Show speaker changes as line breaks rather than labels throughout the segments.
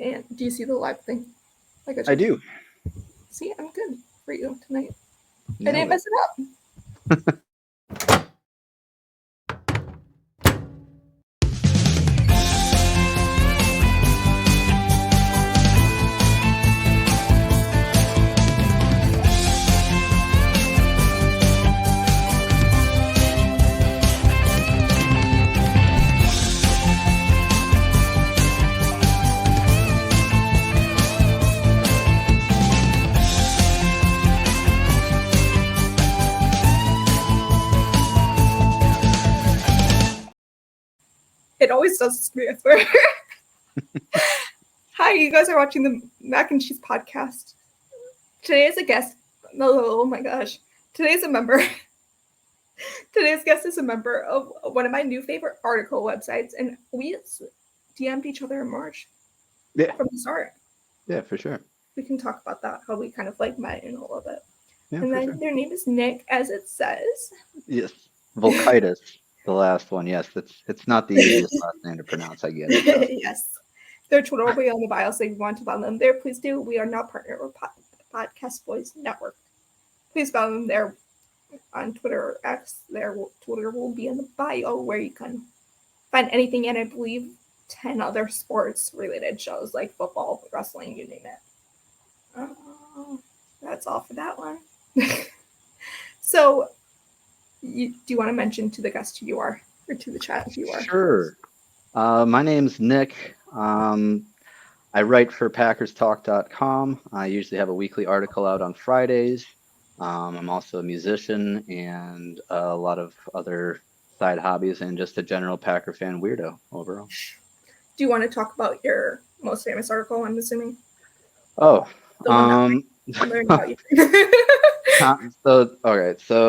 And do you see the live thing?
I do.
See, I'm good for you tonight. I
Nailed
didn't mess it up. It always does this to me, I swear. Hi, you guys are watching the Mac and Cheese podcast. Today is a guest. Oh my gosh. Today's a member. Today's guest is a member of one of my new favorite article websites, and we DM'd each other in March.
Yeah.
From the start.
Yeah, for sure.
We can talk about that, how we kind of like met in a little bit.
Yeah,
and then
sure.
Their name is Nick, as it says.
Yes. Volkitis, the last one. Yes, it's not the easiest last name to pronounce. I get it.
Yes. Their Twitter will be on the bio, so if you want to follow them there, please do. We are now partnered with Podcast Boys Network. Please follow them there on Twitter or X. Their Twitter will be in the bio, where you can find anything, and I believe 10 other sports-related shows like football, wrestling, you name it. That's all for that one. So, do you want to mention to the guest who you are, or to the chat who you are?
Sure. My name's Nick. I write for PackersTalk.com. I usually have a weekly article out on Fridays. I'm also a musician and a lot of other side hobbies and just a general Packer fan weirdo overall.
Do you want to talk about your most famous article, I'm assuming?
Oh,
I'm learning about you.
So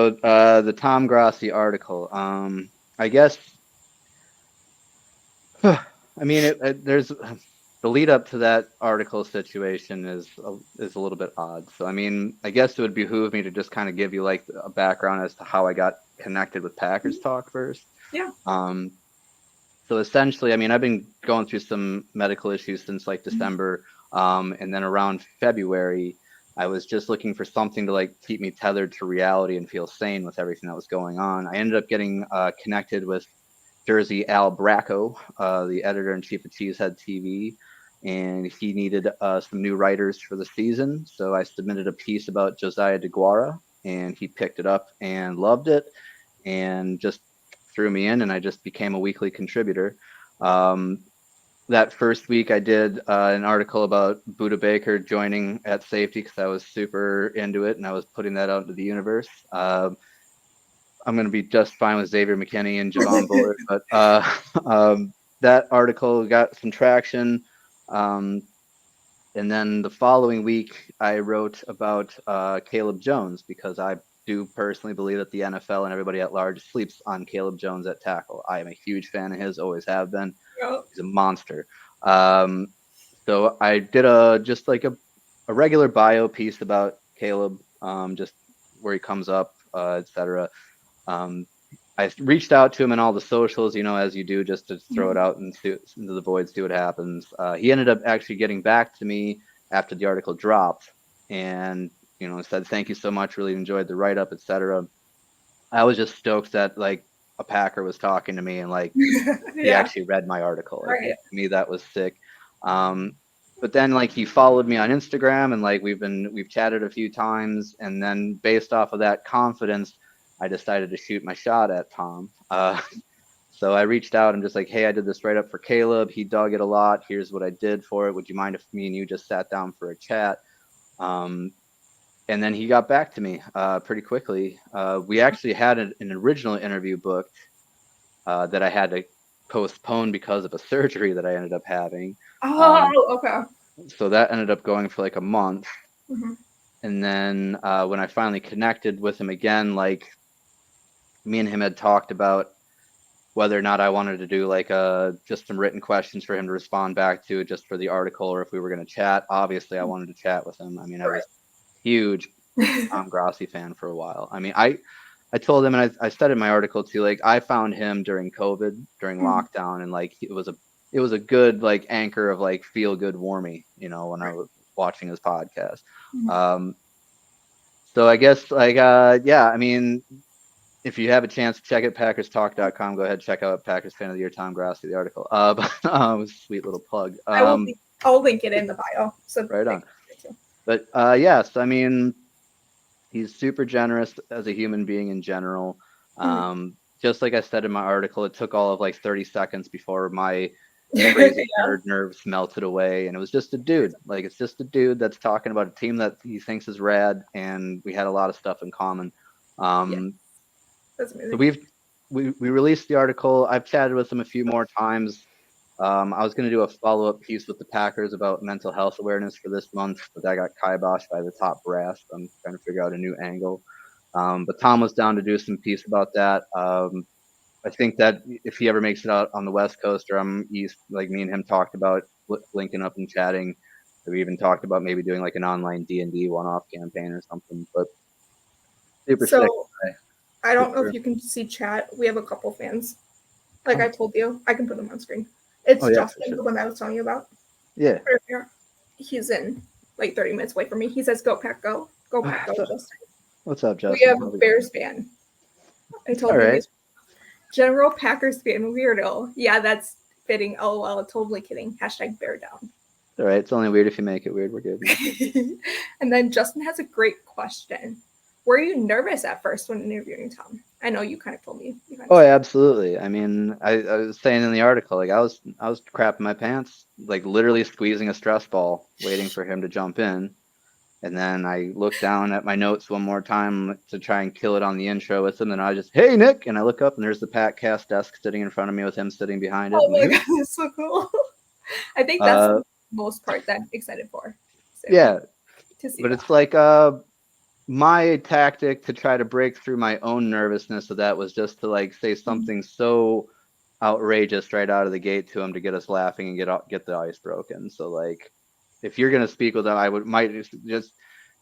the Tom Grossi article. I guess. I mean, there's the lead up to that article situation is a little bit odd. So I mean, I guess it would behoove me to just kind of give you like a background as to how I got connected with Packers Talk first.
Yeah.
So essentially, I mean, I've been going through some medical issues since like December, and then around February, I was just looking for something to like keep me tethered to reality and feel sane with everything that was going on. I ended up getting connected with Jersey Al Bracco, the editor-in-chief of Cheesehead TV, and he needed some new writers for the season. So I submitted a piece about Josiah DeGuara, and he picked it up and loved it, and just threw me in, and I just became a weekly contributor. That first week, I did an article about Budda Baker joining at safety because I was super into it, and I was putting that out into the universe. I'm going to be just fine with Xavier McKinney and Javon Bullard, but that article got some traction. And then the following week, I wrote about Caleb Jones because I do personally believe that the NFL and everybody at large sleeps on Caleb Jones at tackle. I am a huge fan of his, always have been. He's a monster. So I did just like a regular bio piece about Caleb, just where he comes up, etc. I reached out to him in all the socials, as you do, just to throw it out into the void, see what happens. He ended up actually getting back to me after the article dropped, and said thank you so much, really enjoyed the write-up, etc. I was just stoked that like a Packer was talking to me and like he actually read my article. Like, to me, that was sick. But then like he followed me on Instagram, and like we've chatted a few times, and then based off of that confidence, I decided to shoot my shot at Tom. So I reached out and just like, hey, I did this write-up for Caleb. He dug it a lot. Here's what I did for it. Would you mind if me and you just sat down for a chat? And then he got back to me pretty quickly. We actually had an original interview booked that I had to postpone because of a surgery that I ended up having.
Okay.
So that ended up going for like a month. Mm-hmm. And then when I finally connected with him again, like me and him had talked about whether or not I wanted to do like just some written questions for him to respond back to just for the article, or if we were going to chat. Obviously, I wanted to chat with him. I mean, I was huge Tom Grossi fan for a while. I mean, I told him, and I said in my article too, like I found him during COVID, during lockdown, and like it it was a good like anchor of like feel good warmy, you know, when I was watching his podcast. So I guess like yeah, I mean, if you have a chance, check it, PackersTalk.com. Go ahead, check out Packers Fan of the Year, Tom Grassi, the article. But sweet little plug.
I'll link it in the bio. So
Right on. But yes, I mean, he's super generous as a human being in general. Just like I said in my article, it took all of like 30 seconds before my crazy nerd nerves melted away, and it was just a dude. Like, it's just a dude that's talking about a team that he thinks is rad, and we had a lot of stuff in common.
That's amazing.
So we released the article. I've chatted with him a few more times. I was going to do a follow-up piece with the Packers about mental health awareness for this month, but that got kiboshed by the top brass. I'm trying to figure out a new angle. But Tom was down to do some piece about that. I think that if he ever makes it out on the West Coast or I'm East, like me and him talked about linking up and chatting. We even talked about maybe doing like an online D&D one-off campaign or something. But super sick.
I don't know if you can see chat. We have a couple fans. Like I told you, I can put them on screen. It's Justin, the one I was telling you about.
Yeah.
He's in like 30 minutes away from me. He says, "Go Pack, go! Go Pack, go!" Justin.
What's up, Justin?
We have a Bears fan. I told him he's General Packers fan weirdo. Yeah, that's fitting. LOL. Totally kidding. Hashtag bear down.
All right. It's only weird if you make it weird. We're good.
And then Justin has a great question. Were you nervous at first when interviewing Tom? I know you kind of told me.
Oh, absolutely. I mean, I was saying in the article, like I was crapping my pants, like literally squeezing a stress ball, waiting for him to jump in. And then I looked down at my notes one more time to try and kill it on the intro with him. And I just, hey, Nick. And I look up and there's the Packcast desk sitting in front of me with him sitting behind it.
Oh my God, that's so cool. I think that's the most part that I'm excited for. So,
yeah.
To see
but
that.
It's like my tactic to try to break through my own nervousness of that was just to like say something so outrageous right out of the gate to him to get us laughing and get the ice broken. So like, if you're gonna speak with him, I might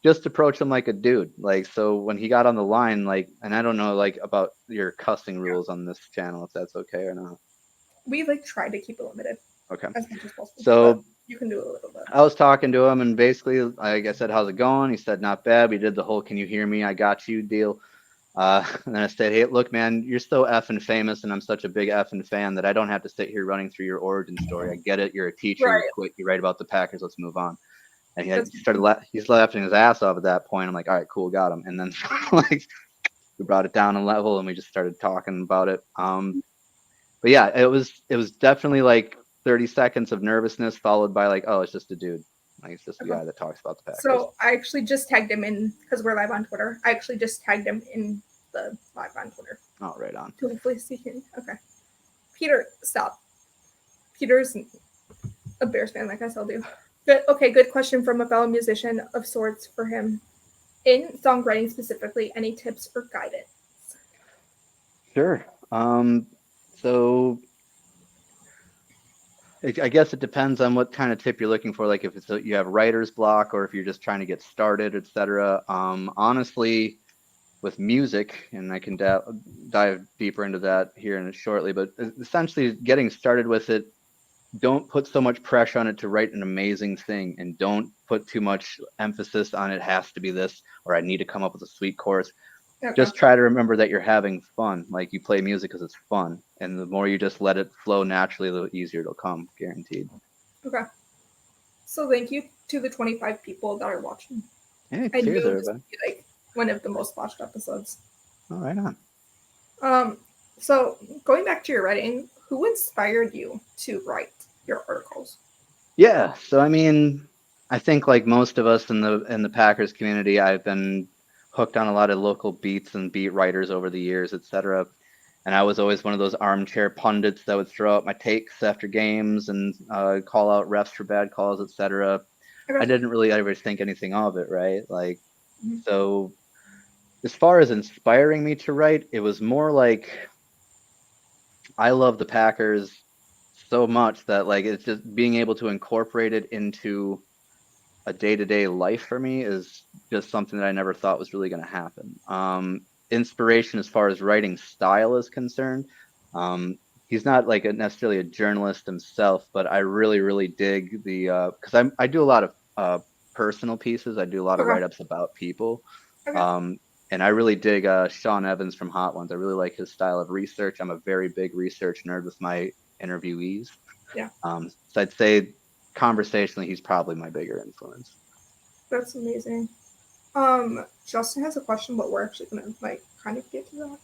just approach him like a dude. Like, so when he got on the line, like, and I don't know like about your cussing rules on this channel, if that's okay or not.
We like try to keep it limited.
Okay.
As much as possible.
So
you can do a little bit.
I was talking to him and basically, like I said, how's it going? He said, not bad. We did the whole, can you hear me? I got you deal. And then I said, hey, look, man, you're so effing famous and I'm such a big effing fan that I don't have to sit here running through your origin story. I get it. You're a teacher.
Right.
You quit. You write about the Packers. Let's move on. And he's laughing his ass off at that point. I'm like, all right, cool, got him. And then like we brought it down a level and we just started talking about it. But yeah, it was definitely like 30 seconds of nervousness followed by like, oh, it's just a dude. Like, it's just a guy that talks about the Packers.
So I actually just tagged him in because we're live on Twitter. I actually just tagged him in the live on Twitter.
Oh, right on.
To hopefully see him. Okay. Peter, stop. Peter's a Bears fan, like I told you. Good. Okay, good question from a fellow musician of sorts for him. In songwriting specifically, any tips or guidance?
Sure. So I guess it depends on what kind of tip you're looking for. Like if it's you have writer's block or if you're just trying to get started, etc. Honestly, with music, and I can dive deeper into that here in shortly, but essentially getting started with it, don't put so much pressure on it to write an amazing thing, and don't put too much emphasis on it has to be this, or I need to come up with a sweet chorus. Okay. Just try to remember that you're having fun. Like you play music because it's fun. And the more you just let it flow naturally, the easier it'll come, guaranteed.
Okay. So thank you to the 25 people that are watching.
Hey, cheers, everybody.
This would be like one of the most watched episodes.
Oh, right
on. So going back to your writing, who inspired you to write your articles?
Yeah. So I mean, I think like most of us in the Packers community, I've been hooked on a lot of local beats and beat writers over the years, etc. And I was always one of those armchair pundits that would throw out my takes after games and call out refs for bad calls, etc. Okay. I didn't really ever think anything of it, right? Like, so as far as inspiring me to write, it was more like I love the Packers so much that like it's just being able to incorporate it into a day-to-day life for me is just something that I never thought was really going to happen. Inspiration as far as writing style is concerned, he's not like necessarily a journalist himself, but I really dig the because I do a lot of personal pieces. I do a lot of
Okay.
write-ups about people.
Okay.
Um, and I really dig Sean Evans from Hot Ones. I really like his style of research. I'm a very big research nerd with my interviewees.
Yeah.
So I'd say conversationally, he's probably my bigger influence.
That's amazing. Justin has a question, but we're actually gonna like kind of get to that.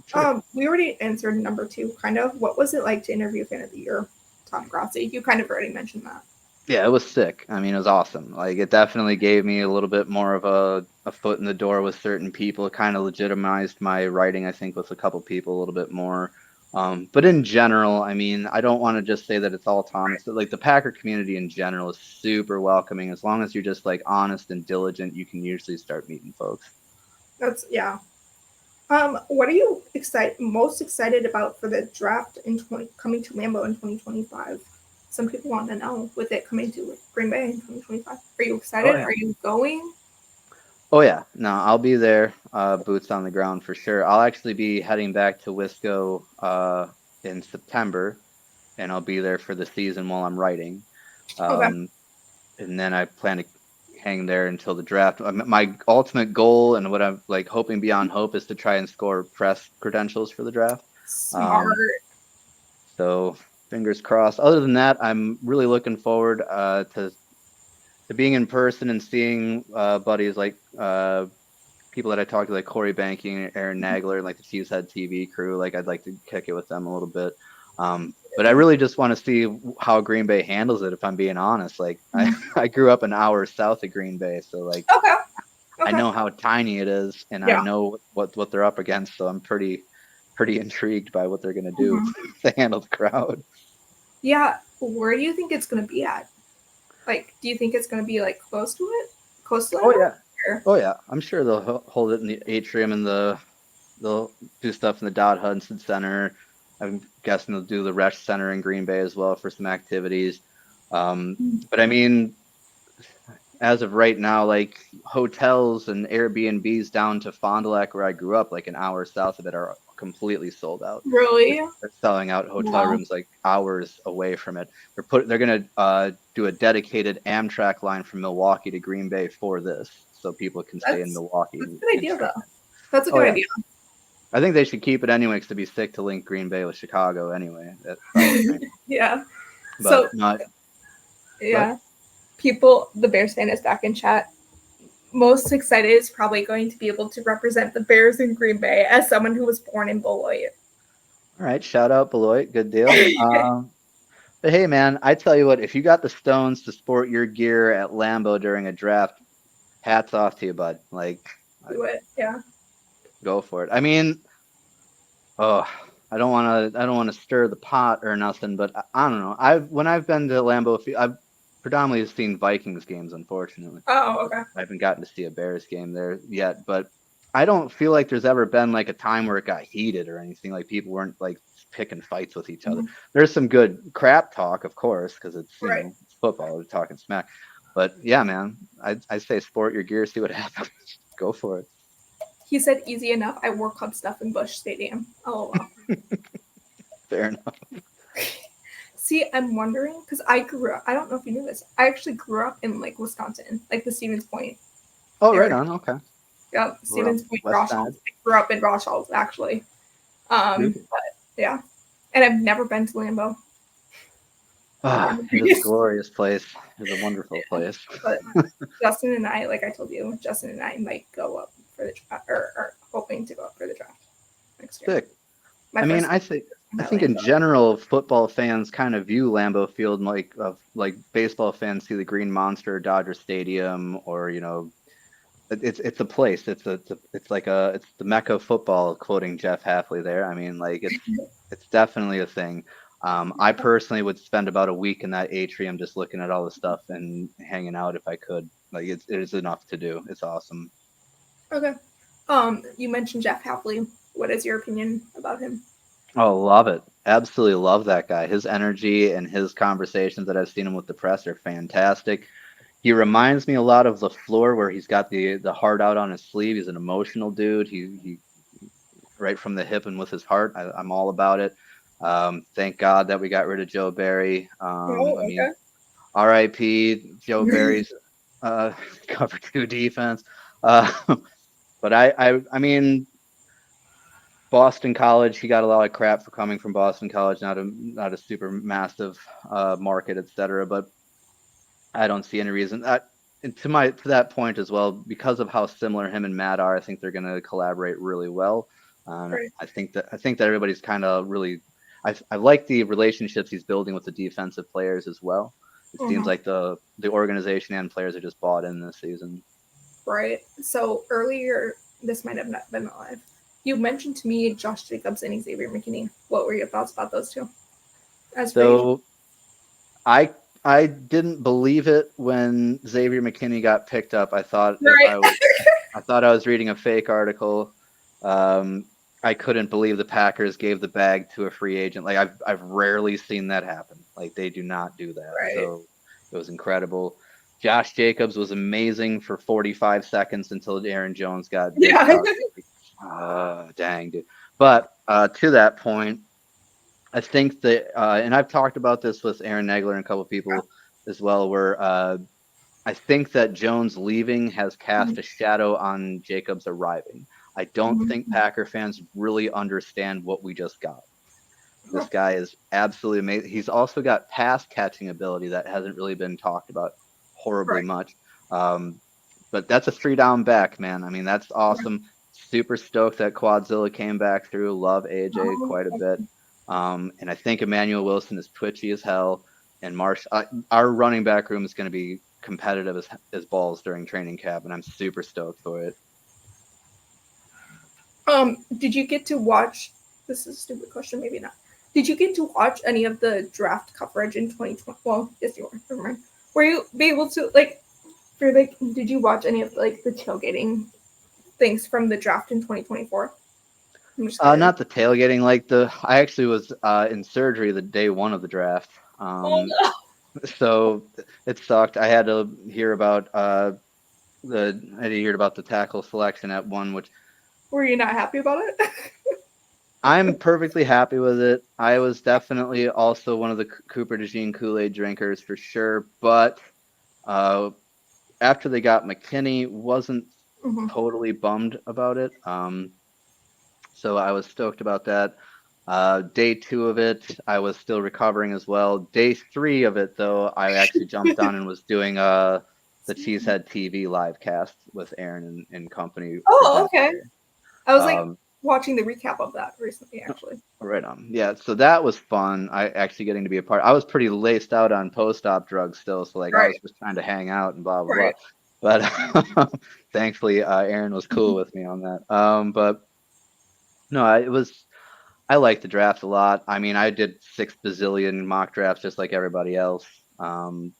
Sure.
We already answered number 2, kind of. What was it like to interview Fan of the Year, Tom Grassi? You kind of already mentioned that.
Yeah, it was sick. I mean, it was awesome. Like, it definitely gave me a little bit more of a foot in the door with certain people. It kind of legitimized my writing, I think, with a couple people a little bit more. But in general, I mean, I don't want to just say that it's all Tom. It's like the Packer community in general is super welcoming. As long as you're just like honest and diligent, you can usually start meeting folks.
That's yeah. What are you most excited about for the draft in coming to Lambeau in 2025? Some people want to know with it coming to Green Bay in 2025. Are you
Oh
excited?
yeah.
Are you going?
Oh yeah. No, I'll be there, boots on the ground for sure. I'll actually be heading back to Wisco in September, and I'll be there for the season while I'm writing.
Okay.
Um, and then I plan to hang there until the draft. My ultimate goal and what I'm like hoping beyond hope is to try and score press credentials for the draft.
Smart.
Um, so fingers crossed. Other than that, I'm really looking forward to being in person and seeing buddies like people that I talked to, like Corey Banking, Aaron Nagler, and like the Chiefs Head TV crew. Like I'd like to kick it with them a little bit. But I really just want to see how Green Bay handles it, if I'm being honest. Like I grew up an hour south of Green Bay, so like
Okay.
I
Okay.
know how tiny it is, and I
Yeah.
know what they're up against. So I'm pretty intrigued by what they're gonna do
Mhm.
to handle the crowd.
Yeah. Where do you think it's going to be at? Like, do you think it's going to be like close to it? Close to
Oh
Lambeau?
yeah, oh yeah. I'm sure they'll hold it in the atrium and they'll do stuff in the Dodd Hudson Center. I'm guessing they'll do the Resch Center in Green Bay as well for some activities. But I mean, as of right now, like hotels and Airbnbs down to Fond du Lac, where I grew up, like an hour south of it, are completely sold out.
Really?
They're selling out hotel
Wow.
rooms like hours away from it. They're gonna do a dedicated Amtrak line from Milwaukee to Green Bay for this, so people can stay in Milwaukee
That's a
and,
good
and
idea
check
though.
in.
That's a
Oh
good
yeah,
idea.
I think they should keep it anyway, because it'd be sick to link Green Bay with Chicago anyway. That's probably the thing.
Yeah.
But
So
not. But
yeah, people, the Bears fan is back in chat. Most excited is probably going to be able to represent the Bears in Green Bay as someone who was born in Beloit.
all right, shout out Beloit, good deal. But hey, man, I tell you what, if you got the stones to sport your gear at Lambeau during a draft, hats off to you, bud. Like,
Do it. Yeah.
go for it. I mean, oh, I don't want to stir the pot or nothing, but I don't know. When I've been to Lambeau, I've predominantly seen Vikings games, unfortunately.
Oh, okay.
I haven't gotten to see a Bears game there yet, but I don't feel like there's ever been like a time where it got heated or anything. Like people weren't like picking fights with each other.
Mhm.
There's some good crap talk, of course, because it's
Right.
it's football, they're talking smack. But yeah, man, I say sport your gear, see what happens. Go for it.
He said, "Easy enough. I wore club stuff in Busch Stadium." Oh well.
Fair enough.
See, I'm wondering because I grew up. I don't know if you knew this. I actually grew up in like Wisconsin, like the Stevens Point
Oh, right
area.
on. Okay.
Yeah,
We're up
Stevens Point,
west side.
Rawshalls. I grew up in Rawshalls actually.
Beautiful.
But yeah, and I've never been to Lambeau.
Ah, it is a glorious place. It is a wonderful place.
But Justin and I, like I told you, Justin and I might go up for the draft, or are hoping to go up for the draft next year.
Sick.
My
I mean,
first
I think in general, football fans kind of view Lambeau Field like baseball fans see the Green Monster, Dodger Stadium, or it's a place. It's the mecca of football. Quoting Jeff Halfley there. I mean, like it's definitely a thing. I personally would spend about a week in that atrium just looking at all the stuff and hanging out if I could. Like it is enough to do. It's awesome.
Okay. You mentioned Jeff Halfley. What is your opinion about him?
Oh, love it. Absolutely love that guy. His energy and his conversations that I've seen him with the press are fantastic. He reminds me a lot of LaFleur, where he's got the heart out on his sleeve. He's an emotional dude. He right from the hip and with his heart. I'm all about it. Thank God that we got rid of Joe Barry.
Oh,
I mean,
okay.
R.I.P. Joe Barry's cover two defense. Uh, but I mean, Boston College, he got a lot of crap for coming from Boston College, not a super massive market, etc. But I don't see any reason. And to that point as well, because of how similar him and Matt are, I think they're going to collaborate really well.
Right.
I think that everybody's kind of really. I like the relationships he's building with the defensive players as well. It seems
Mhm.
like the organization and players are just bought in this season.
Right. So earlier, this might have not been live. You mentioned to me Josh Jacobs and Xavier McKinney. What were your thoughts about those two as free agents?
So I didn't believe it when Xavier McKinney got picked up.
Right.
I thought I was reading a fake article. Um, I couldn't believe the Packers gave the bag to a free agent. Like I've rarely seen that happen. Like they do not do that.
Right.
So it was incredible. Josh Jacobs was amazing for 45 seconds until Aaron Jones got big
Yeah.
cut. Dang, dude. But to that point, I think that, and I've talked about this with Aaron Nagler and a couple people as well, where I think that Jones leaving has cast a shadow on Jacobs arriving. I don't think
Mhm.
Packer fans really understand what we just got. This guy is absolutely amazing. He's also got pass catching ability that hasn't really been talked about horribly
Right.
much. Um, but that's a 3 down back, man. I mean, that's awesome. Super stoked that Quadzilla came back through. Love AJ quite a bit. And I think Emmanuel Wilson is twitchy as hell. And our running back room is going to be competitive as balls during training camp, and I'm super stoked for it.
Did you get to watch? This is a stupid question, maybe not. Did you get to watch any of the draft coverage in 2020? Well, yes, you were. Never mind. Were you be able to did you watch any of like the tailgating things from the draft in 2024? I'm just curious.
Not the tailgating, I actually was in surgery the day one of the draft.
Oh no!
So it sucked. I had to hear about the tackle selection at one, which
Were you not happy about it?
I'm perfectly happy with it. I was definitely also one of the Cooper DeJean Kool-Aid drinkers for sure, but uh, after they got McKinney, wasn't
Mhm.
totally bummed about it. So I was stoked about that. Day two of it, I was still recovering as well. Day three of it, though, I actually jumped on and was doing the Cheesehead TV live cast with Aaron and company for
Oh,
that
okay.
day.
I was like
Um,
watching the recap of that recently, actually.
right on. Yeah, so that was fun. I actually getting to be a part. I was pretty laced out on post-op drugs still, so like I was
Right.
just trying to hang out and blah blah blah.
Right.
But thankfully, Aaron was cool with me on that. But no, I like the draft a lot. I mean, I did 6 bazillion mock drafts just like everybody else. Um,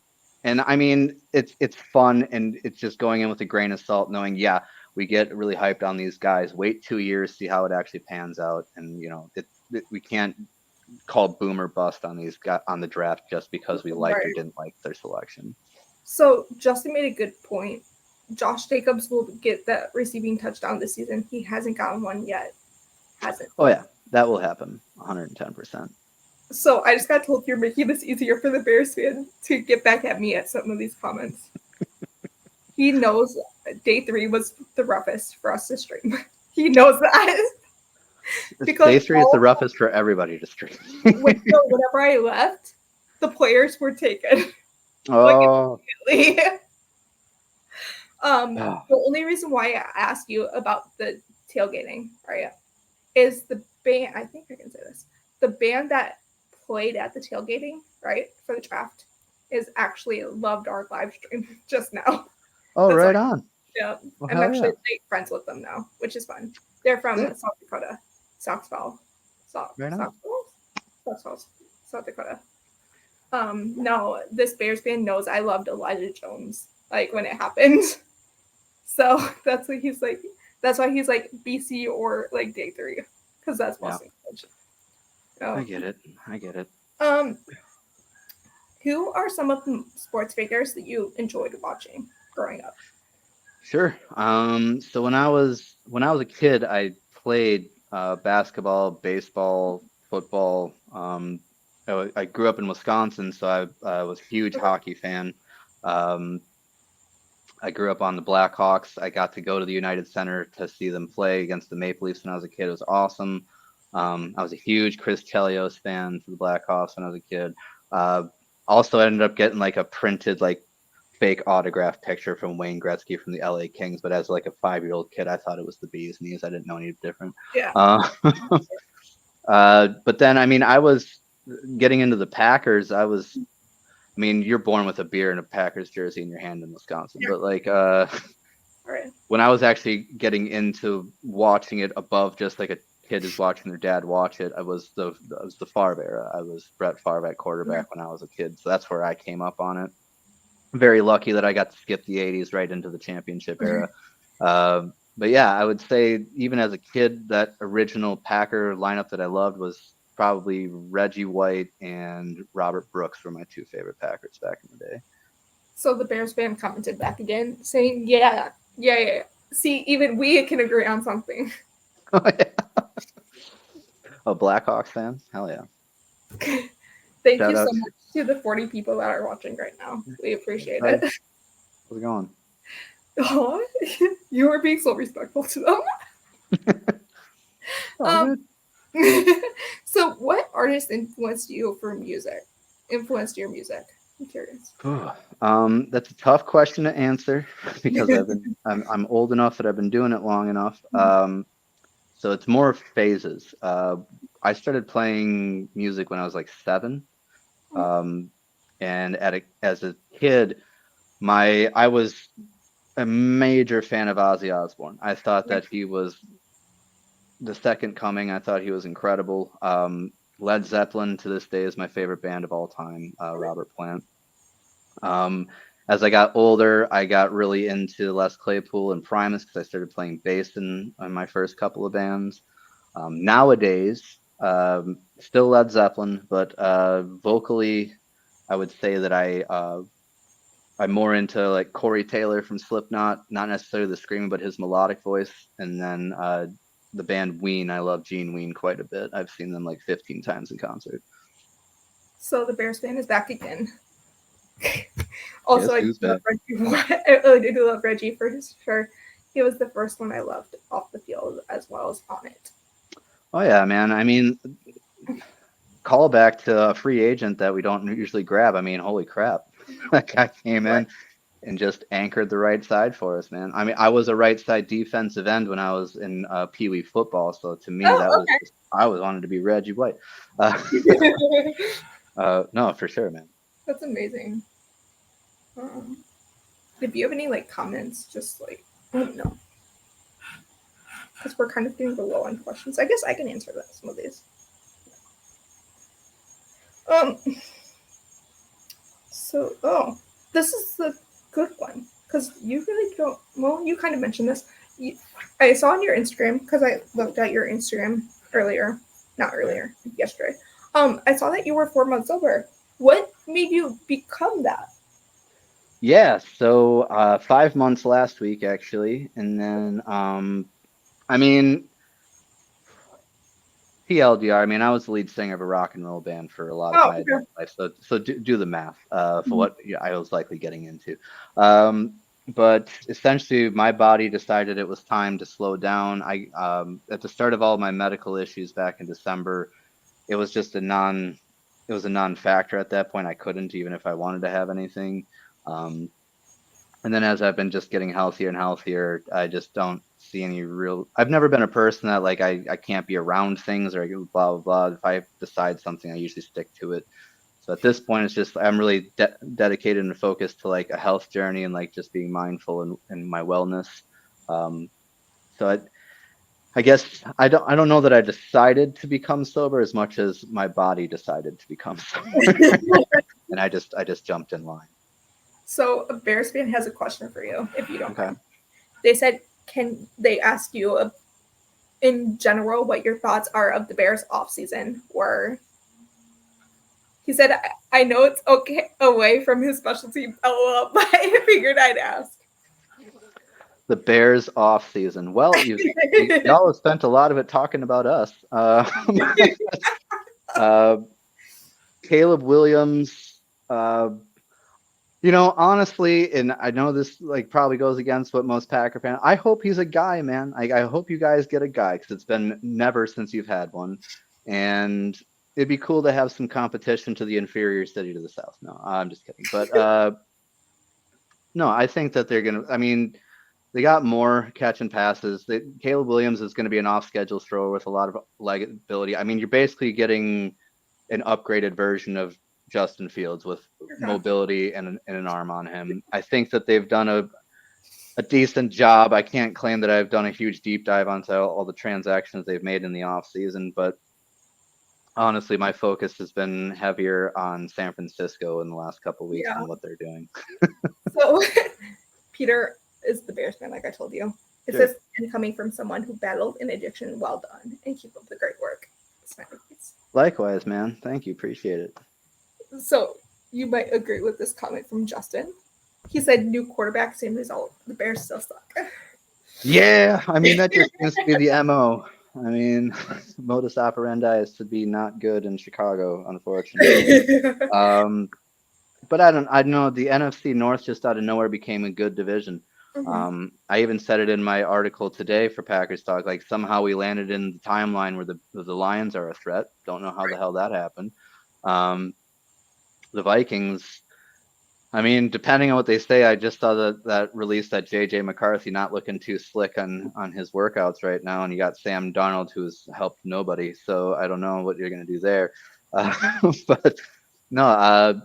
and I mean, it's fun and it's just going in with a grain of salt, knowing, yeah, we get really hyped on these guys. Wait 2 years, see how it actually pans out, and we can't call boom or bust on these guys on the draft just because we liked or
Right.
didn't like their selection.
So Justin made a good point. Josh Jacobs will get that receiving touchdown this season. He hasn't gotten one yet. Hasn't.
Oh yeah, that will happen, 110%.
So I just got told you're making this easier for the Bears fan to get back at me at some of these comments. He knows day 3 was the roughest for us to stream. He knows that. Because
Day three is the roughest for everybody to stream.
whenever I left, the players were taken. Like
Oh.
immediately.
Oh.
The only reason why I asked you about the tailgating, right, is the band. I think I can say this. The band that played at the tailgating, right, for the draft, is actually loved our live stream just now.
Oh,
That's
right
like,
on.
yeah,
Well,
I'm
hell
actually
yeah.
like, friends with them now, which is fun. They're from
Sick.
South Dakota, Soxfall,
Right on.
South Dakota. No, this Bears fan knows I loved Elijah Jones, like when it happened. So that's what he's like. That's why he's like BC or like day 3, because that's
Yeah,
Boston College.
I
So,
get it. I get it.
um, who are some of the sports figures that you enjoyed watching growing up?
Sure. So when I was a kid, I played basketball, baseball, football. I grew up in Wisconsin, so I was a huge hockey fan. Um, I grew up on the Blackhawks. I got to go to the United Center to see them play against the Maple Leafs when I was a kid. It was awesome. I was a huge Chris Chelios fan for the Blackhawks when I was a kid. Also, I ended up getting like a printed like fake autograph picture from Wayne Gretzky from the LA Kings. But as like a 5-year-old kid, I thought it was the bee's knees. I didn't know any different.
Yeah.
But then, I mean, I was getting into the Packers. I mean, you're born with a beer and a Packers jersey in your hand in Wisconsin,
Yeah.
but like
Right.
when I was actually getting into watching it above just like a kid is watching their dad watch it, I was the Favre era. I was Brett Favre at quarterback when I was a kid, so that's where I came up on it. Very lucky that I got to skip the 80s right into the championship era. But yeah, I would say even as a kid, that original Packer lineup that I loved was probably Reggie White and Robert Brooks were my two favorite Packers back in the day.
So the Bears fan commented back again, saying, yeah. See, even we can agree on something.
Oh, yeah. A Blackhawks fan? Hell yeah.
Thank
Shout
you so
out.
much to the 40 people that are watching right now. We appreciate it.
How's it going?
Oh, you are being so respectful to them.
Oh, good.
So what artist influenced you for music? Influenced your music? I'm curious.
That's a tough question to answer because I'm old enough that I've been doing it long enough. So it's more phases. I started playing music when I was like 7. And as a kid, I was a major fan of Ozzy Osbourne. I thought that he was the second coming. I thought he was incredible. Led Zeppelin to this day is my favorite band of all time, Robert Plant. As I got older, I got really into Les Claypool and Primus because I started playing bass in my first couple of bands. Nowadays, still Led Zeppelin, but vocally, I would say that I'm more into like Corey Taylor from Slipknot, not necessarily the screaming, but his melodic voice. And then the band Ween, I love Gene Ween quite a bit. I've seen them like 15 times in concert.
So the Bears fan is back again. Also,
Yes,
I do love Reggie for sure. He was the first one I loved off the field as well as on it.
Oh yeah, man. I mean, call back to a free agent that we don't usually grab. I mean, holy crap. That guy came in and just anchored the right side for us, man. I mean, I was a right side defensive end when I was in Pee Wee football, so to me I was wanted to be Reggie White. No, for sure, man.
That's amazing. If you have any like comments, just like let me know, because we're kind of getting low on questions. I guess I can answer some of these. So this is a good one because you really don't. Well, you kind of mentioned this. I saw on your Instagram because I looked at your Instagram yesterday. I saw that you were 4 months sober. What made you become that?
Yeah, so 5 months last week actually, and then I mean TLDR. I mean, I was the lead singer of a rock and roll band for a lot of my adult life, so do the math for what I was likely getting into. But essentially, my body decided it was time to slow down. I at the start of all my medical issues back in December, it was just a non-factor at that point. I couldn't even if I wanted to have anything. And then as I've been just getting healthier and healthier, I just don't see any real. I've never been a person that like I can't be around things or blah blah blah. If I decide something, I usually stick to it. So at this point, it's just I'm really dedicated and focused to like a health journey and like just being mindful in my wellness. So I guess I don't know that I decided to become sober as much as my body decided to become sober, and I just jumped in line.
So a Bears fan has a question for you, if you don't mind. They said, can they ask you in general what your thoughts are of the Bears off season? Or he said, I know it's okay away from his specialty, LOL, but I figured I'd ask.
The Bears off season. Well, y'all have spent a lot of it talking about us. Uh, Caleb Williams. Honestly, and I know this like probably goes against what most Packer fans. I hope he's a guy, man. I hope you guys get a guy because it's been never since you've had one, and it'd be cool to have some competition to the inferior city to the south. No, I'm just kidding. But no, I think that they're gonna. I mean, they got more catch and passes. Caleb Williams is going to be an off-schedule thrower with a lot of leg ability. I mean, you're basically getting an upgraded version of Justin Fields with mobility and an arm on him. I think that they've done a decent job. I can't claim that I've done a huge deep dive onto all the transactions they've made in the offseason, but honestly, my focus has been heavier on San Francisco in the last couple of weeks and what they're doing.
So, Peter is the Bears fan, like I told you. It
Sure.
says, and coming from someone who battled an addiction, well done, and keep up the great work.
Likewise, man. Thank you. Appreciate it.
So, you might agree with this comment from Justin. He said, new quarterback, same result. The Bears still suck.
Yeah, I mean, that just seems to be the MO. I mean, modus operandi is to be not good in Chicago, unfortunately. But I know the NFC North just out of nowhere became a good division. I even said it in my article today for Packers Talk. Like somehow we landed in the timeline where the Lions are a threat. Don't know how the hell that happened. The Vikings. I mean, depending on what they say, I just saw that release that JJ McCarthy not looking too slick on his workouts right now, and you got Sam Darnold who's helped nobody. So I don't know what you're gonna do there. But no,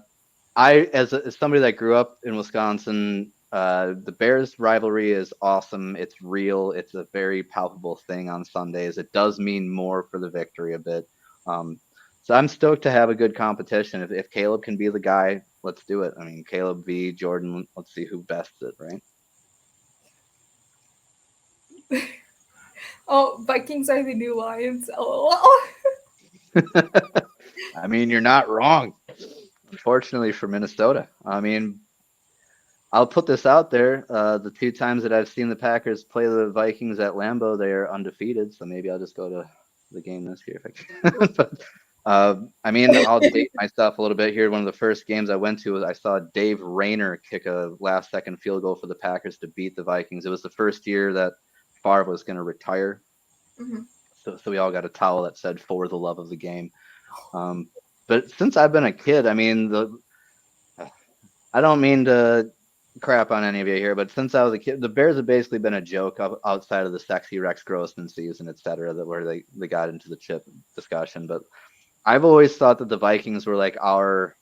I as somebody that grew up in Wisconsin, the Bears rivalry is awesome. It's real. It's a very palpable thing on Sundays. It does mean more for the victory a bit. So I'm stoked to have a good competition. If Caleb can be the guy, let's do it. I mean, Caleb v. Jordan. Let's see who bests it, right?
Oh, Vikings are the new Lions. LOL.
I mean, you're not wrong. Unfortunately for Minnesota. I mean, I'll put this out there. The two times that I've seen the Packers play the Vikings at Lambeau, they are undefeated. So maybe I'll just go to the game this year if I can. But I mean, I'll date myself a little bit here. One of the first games I went to was I saw Dave Rayner kick a last-second field goal for the Packers to beat the Vikings. It was the first year that Favre was going to retire. So we all got a towel that said "For the love of the game." But since I've been a kid, I mean, I don't mean to crap on any of you here, but since I was a kid, the Bears have basically been a joke outside of the sexy Rex Grossman season, etc., where they got into the chip discussion. But I've always thought that the Vikings were like our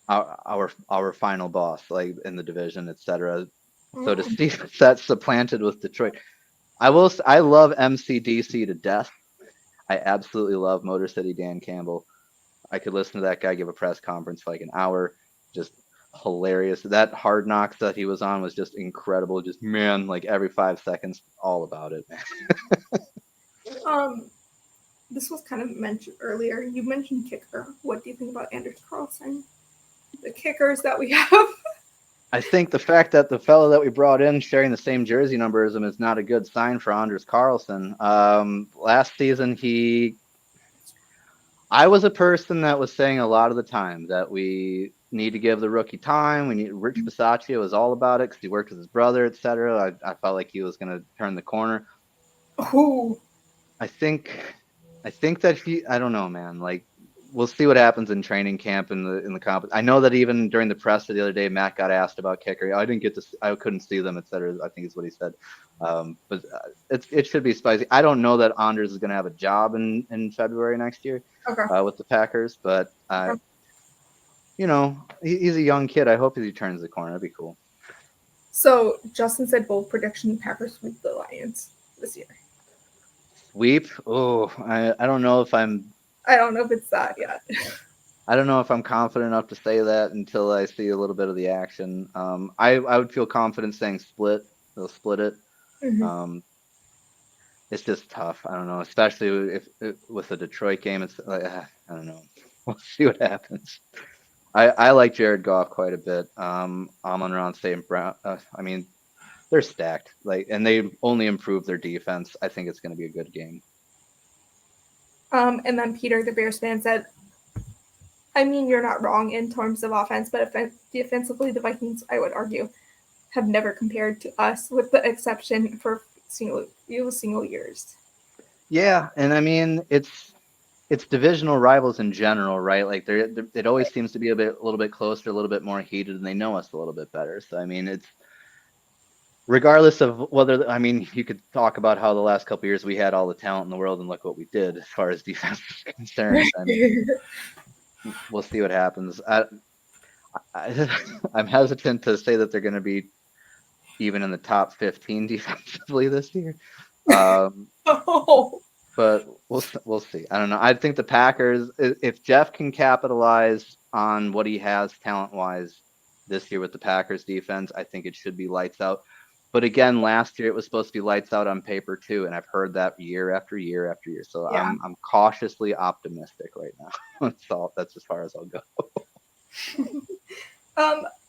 final boss, like in the division, etc. So to see that supplanted with Detroit, I love MCDC to death. I absolutely love Motor City Dan Campbell. I could listen to that guy give a press conference for like an hour, just hilarious. That Hard Knocks that he was on was just incredible. Just man, like every 5 seconds, all about it, man.
This was kind of mentioned earlier. You mentioned kicker. What do you think about Anders Carlson? The kickers that we have.
I think the fact that the fellow that we brought in sharing the same jersey number as him is not a good sign for Anders Carlson. Last season, I was a person that was saying a lot of the time that we need to give the rookie time. Rich Bisaccia was all about it because he worked with his brother, etc. I felt like he was going to turn the corner.
Ooh.
I think that I don't know, man. Like we'll see what happens in training camp in the comp. I know that even during the press the other day, Matt got asked about kicker. I couldn't see them, etc. I think is what he said. But it should be spicy. I don't know that Anders is going to have a job in February next year with the Packers, but he's a young kid. I hope he turns the corner. That'd be cool.
So Justin said bold prediction: Packers sweep the Lions this year.
Sweep? Oh, I don't know if I'm.
I don't know if it's that yet.
I don't know if I'm confident enough to say that until I see a little bit of the action. I would feel confident saying split. They'll split it. It's just tough. I don't know, especially if with the Detroit game. It's like I don't know. We'll see what happens. I like Jared Goff quite a bit. Amon-Ra St. Brown. I mean, they're stacked. And they only improved their defense. I think it's going to be a good game.
And then Peter, the Bears fan, said, I mean, you're not wrong in terms of offense, but defensively, the Vikings, I would argue, have never compared to us, with the exception for single years.
Yeah, and I mean it's divisional rivals in general, right? Like it always seems to be a little bit closer, a little bit more heated, and they know us a little bit better. So I mean, it's regardless of whether I mean you could talk about how the last couple of years we had all the talent in the world, and look what we did as far as defense is concerned. I mean, we'll see what happens. I'm hesitant to say that they're going to be even in the top 15 defensively this year.
Oh.
But we'll see. I don't know. I think the Packers, if Jeff can capitalize on what he has talent-wise this year with the Packers defense, I think it should be lights out. But again, last year it was supposed to be lights out on paper too, and I've heard that year after year after year. So
Yeah.
I'm cautiously optimistic right now. That's as far as I'll go.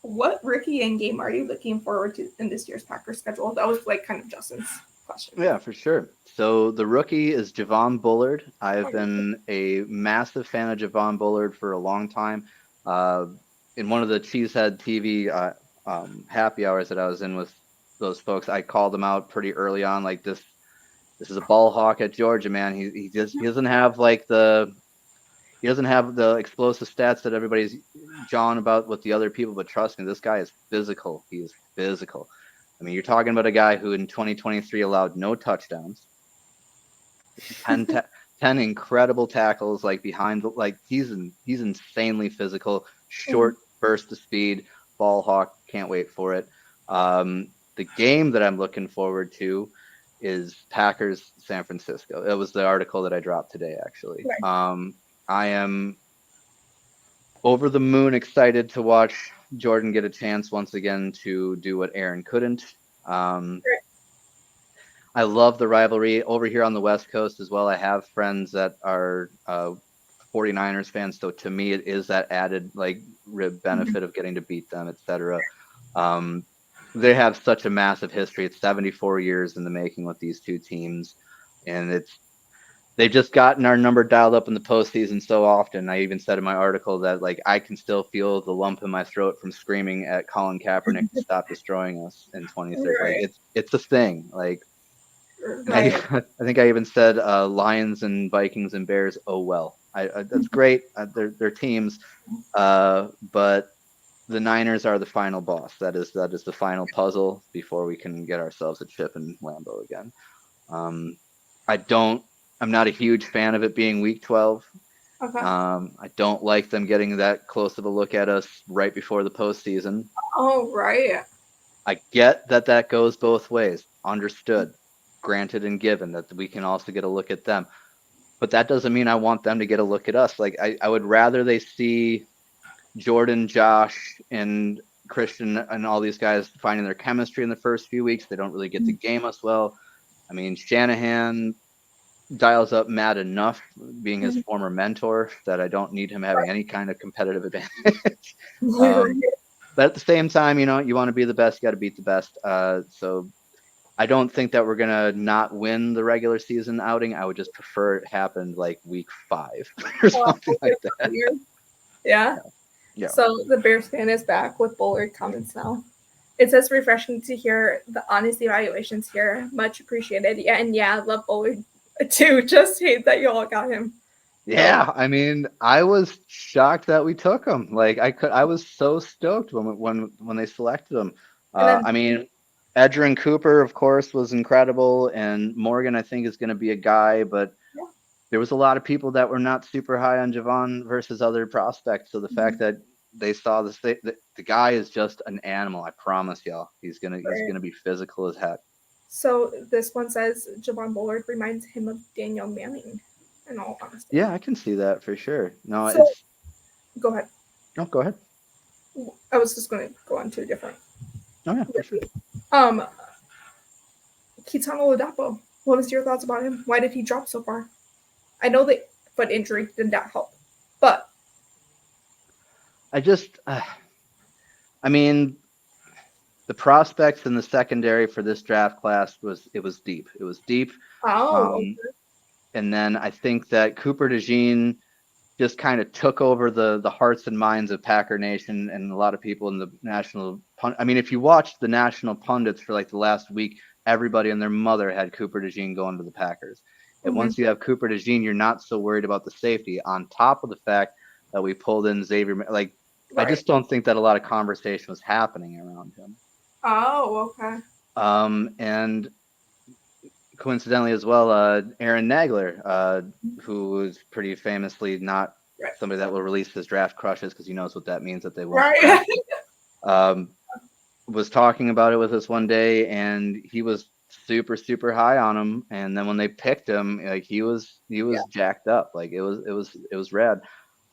What rookie end game are you looking forward to in this year's Packers schedule? That was like kind of Justin's question.
Yeah, for sure. So the rookie is Javon Bullard. I've been a massive fan of Javon Bullard for a long time. In one of the Cheesehead TV happy hours that I was in with those folks, I called him out pretty early on. Like this is a ball hawk at Georgia, man. He doesn't have the explosive stats that everybody's jawing about with the other people, but trust me, this guy is physical. He is physical. I mean, you're talking about a guy who in 2023 allowed no touchdowns, 10 incredible tackles, like behind, like he's insanely physical, short burst of speed, ball hawk. Can't wait for it. The game that I'm looking forward to is Packers San Francisco. It was the article that I dropped today, actually.
Right.
I am over the moon excited to watch Jordan get a chance once again to do what Aaron couldn't. I love the rivalry over here on the West Coast as well. I have friends that are 49ers fans, so to me it is that added like rib benefit of getting to beat them, etc. They have such a massive history. It's 74 years in the making with these two teams, and they've just gotten our number dialed up in the postseason so often. I even said in my article that like I can still feel the lump in my throat from screaming at Colin Kaepernick to stop destroying us in 2030.
Right.
Like it's a thing. Like
Right.
I think I even said Lions and Vikings and Bears. Oh well, that's great. They're teams, but the Niners are the final boss. That is the final puzzle before we can get ourselves a chip in Lambeau again. I'm not a huge fan of it being week 12.
Okay.
I don't like them getting that close of a look at us right before the postseason.
Oh, right.
I get that goes both ways. Understood, granted and given that we can also get a look at them. But that doesn't mean I want them to get a look at us. Like I would rather they see Jordan, Josh, and Christian and all these guys finding their chemistry in the first few weeks. They don't really get to game us well. I mean, Shanahan dials up Matt enough, being his former mentor, that I don't need him having any kind of competitive advantage. But at the same time, you want to be the best, you got to beat the best. So I don't think that we're going to not win the regular season outing. I would just prefer it happened like week 5 or something like that.
Yeah.
Yeah.
So the Bears fan is back with Bullard comments now. It says refreshing to hear the honest evaluations here. Much appreciated. Yeah, and I love Bullard too. Just hate that you all got him.
Yeah, I mean, I was shocked that we took him. Like I was so stoked when they selected him. I mean, Edgerrin Cooper, of course, was incredible, and Morgan, I think, is going to be a guy, but there was a lot of people that were not super high on Javon versus other prospects. So the fact that they saw the guy is just an animal. I promise y'all, he's gonna be physical as heck.
So this one says Javon Bullard reminds him of Daniel Manning. In all honesty.
Yeah, I can see that for sure. No,
Go ahead.
No, go ahead.
I was just going to go on to a different.
Oh yeah, for sure.
Keaton Oladapo. What was your thoughts about him? Why did he drop so far? I know the foot injury did not help, but
I mean, the prospects in the secondary for this draft class was deep. It was deep.
Okay.
And then I think that Cooper DeJean just kind of took over the hearts and minds of Packer Nation and a lot of people in the national. I mean, if you watched the national pundits for like the last week, everybody and their mother had Cooper DeJean going to the Packers. And once you have Cooper DeJean, you're not so worried about the safety. On top of the fact that we pulled in Xavier, like I just don't think that a lot of conversation was happening around him.
Oh, okay.
And coincidentally as well, Aaron Nagler, who was pretty famously not somebody that will release his draft crushes because he knows what that means that they won't. Right. Was talking about it with us one day, and he was super, super high on him. And then when they picked him, like he was jacked up. Like it was rad.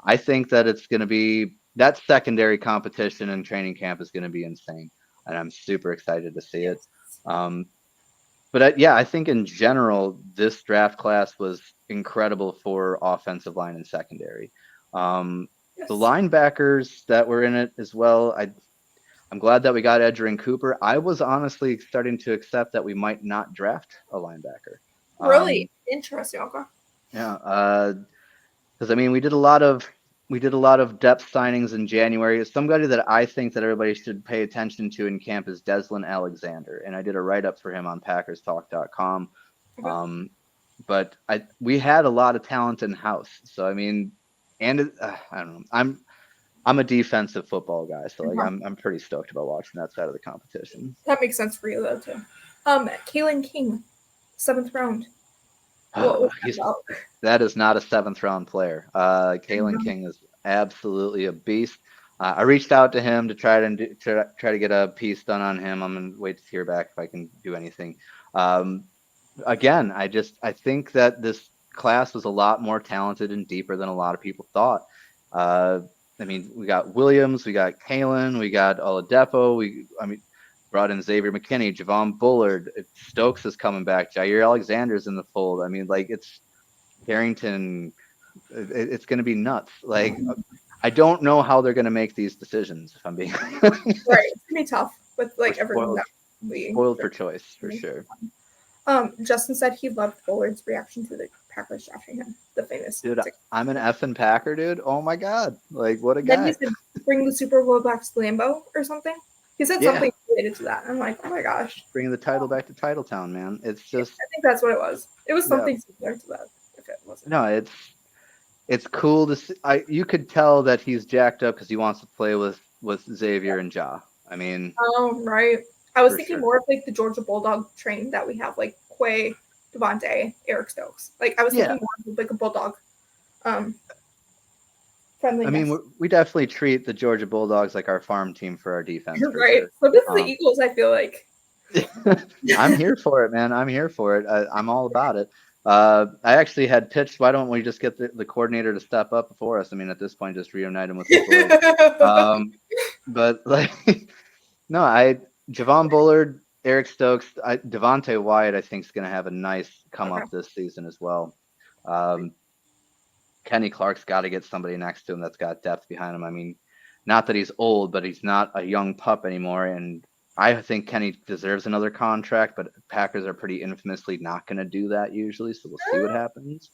I think that it's going to be that secondary competition in training camp is going to be insane, and I'm super excited to see it. But I think in general, this draft class was incredible for offensive line and secondary. The linebackers that were in it as well, I'm glad that we got Edgerrin Cooper. I was honestly starting to accept that we might not draft a linebacker.
Really interesting. Okay.
Yeah, because I mean, we did a lot of depth signings in January. Somebody that I think that everybody should pay attention to in camp is Deslin Alexander, and I did a write up for him on PackersTalk.com. Okay. But we had a lot of talent in house, so I mean, and I don't know, I'm a defensive football guy, so like I'm pretty stoked about watching that side of the competition.
That makes sense for you though too. Kalen King, 7th round.
That is not a 7th round player. Kalen King is absolutely a beast. I reached out to him to try to get a piece done on him. I'm gonna wait to hear back if I can do anything. Again, I think that this class was a lot more talented and deeper than a lot of people thought. I mean, we got Williams, we got Kalen, we got Oladipo, brought in Xavier McKinney, Javon Bullard, Stokes is coming back, Jair Alexander's in the fold. I mean, like it's Carrington, it's going to be nuts. Like, I don't know how they're going to make these decisions, if I'm being
right. It's going to be tough with like everyone
spoiled for choice, for sure.
Justin said he loved Bullard's reaction to the Packers drafting him, the famous.
Dude, I'm an effing Packer, dude. Oh my God. Like, what a guy.
Then he said, bring the Super Bowl back to Lambeau or something. He said something related to that. I'm like, oh my gosh.
Bringing the title back to Titletown, man. It's just.
I think that's what it was. It was something similar to that, if it wasn't.
No, it's cool to see. You could tell that he's jacked up because he wants to play with Xavier and Ja. I mean.
Oh, right. I was thinking more of like the Georgia Bulldog train that we have, like Quay, Devontae, Eric Stokes. Like I was thinking more of like a Bulldog friendliness.
I mean, we definitely treat the Georgia Bulldogs like our farm team for our defense.
You're right. Sure. So this is the Eagles, I feel like.
I'm here for it, man. I'm here for it. I'm all about it. I actually had pitched, why don't we just get the coordinator to step up before us? I mean, at this point, just reunite him with the boys. But like, no, Javon Bullard, Eric Stokes, Devontae Wyatt, I think is going to have a nice come up this season as well. Kenny Clark's got to get somebody next to him that's got depth behind him. I mean, not that he's old, but he's not a young pup anymore. And I think Kenny deserves another contract, but Packers are pretty infamously not going to do that usually. So we'll see what happens.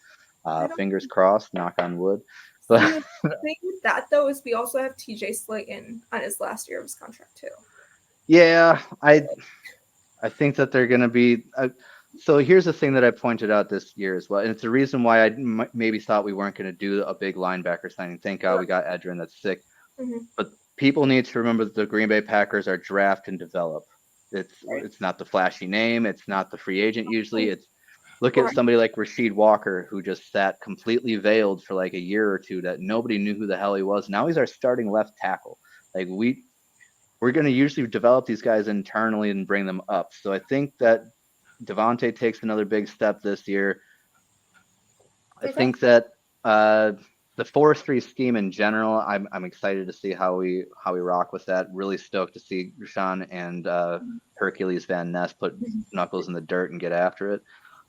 Fingers crossed, knock on wood. But
the thing with that, though, is we also have TJ Slayton on his last year of his contract, too.
Yeah, I think that they're going to be so here's the thing that I pointed out this year as well, and it's the reason why I maybe thought we weren't going to do a big linebacker signing. Thank God we got Edgerrin, that's sick. But people need to remember that the Green Bay Packers are draft and develop. It's not the flashy name, it's not the free agent usually. It's look at somebody like Rasheed Walker, who just sat completely veiled for like a year or two that nobody knew who the hell he was. Now he's our starting left tackle. Like we're going to usually develop these guys internally and bring them up. So I think that Devontae takes another big step this year. I think that the 4-3 scheme in general, I'm excited to see how we rock with that. Really stoked to see Rashawn and Hercules Van Ness put knuckles in the dirt and get after it.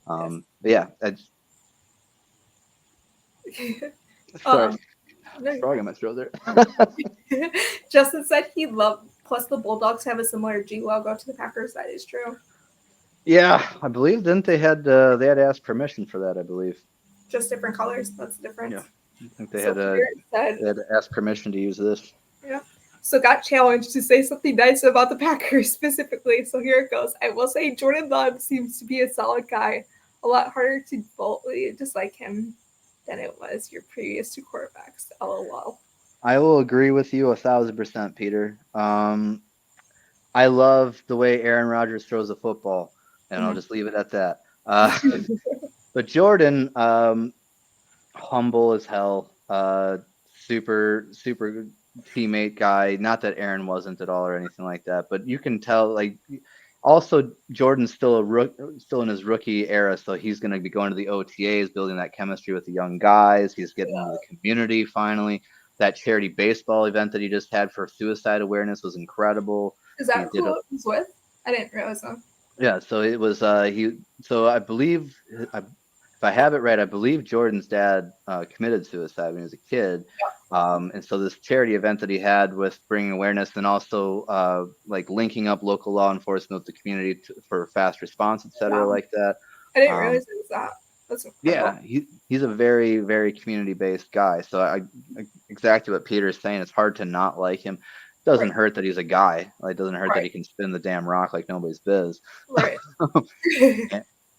But yeah, sorry. Frog in my throat there.
Justin said he loved. Plus, the Bulldogs have a similar G logo to the Packers. That is true.
Yeah, I believe didn't they had asked permission for that, I believe.
Just different colors. That's the
Yeah.
difference.
I think
So Peter said,
they had asked permission to use this.
yeah. So got challenged to say something nice about the Packers specifically. So here it goes. I will say Jordan Love seems to be a solid guy. A lot harder to boldly dislike him than it was your previous two quarterbacks. LOL.
I will agree with you 1,000%, Peter. I love the way Aaron Rodgers throws a football, and I'll just leave it at that. But Jordan, humble as hell, super good teammate guy. Not that Aaron wasn't at all or anything like that, but you can tell. Like, also Jordan's still still in his rookie era, so he's going to be going to the OTAs, building that chemistry with the young guys. He's getting into the community finally. That charity baseball event that he just had for suicide awareness was incredible.
Is that who it was with? I didn't realize that.
Yeah, so it was so I believe if I have it right, I believe Jordan's dad committed suicide when he was a kid. And so this charity event that he had with bringing awareness and also like linking up local law enforcement with the community for fast response, et cetera, like that.
I didn't realize it was that. That's incredible.
Yeah, he's a very, very community-based guy. So I exactly what Peter's saying. It's hard to not like him. Doesn't hurt that he's a guy. Like, it doesn't hurt that he can spin the damn rock like nobody's biz.
Right.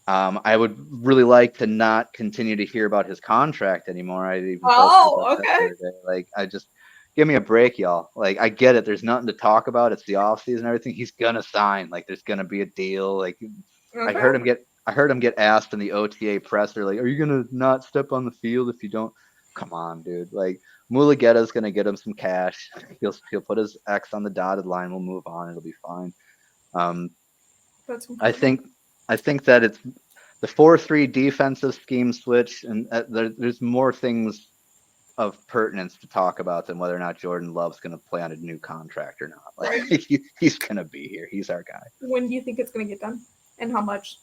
I would really like to not continue to hear about his contract anymore. I even
okay.
Like, I just give me a break, y'all. Like, I get it. There's nothing to talk about. It's the offseason and everything. He's gonna sign. Like, there's gonna be a deal. Like, I heard him get asked in the OTA presser, like, are you gonna not step on the field if you don't? Come on, dude. Like, Mulugeta's gonna get him some cash. He'll put his X on the dotted line. We'll move on. It'll be fine. I think that it's the 4-3 defensive scheme switch, and there's more things of pertinence to talk about than whether or not Jordan Love's going to play on a new contract or not. Like, he's going to be here. He's our guy.
When do you think it's going to get done, and how much?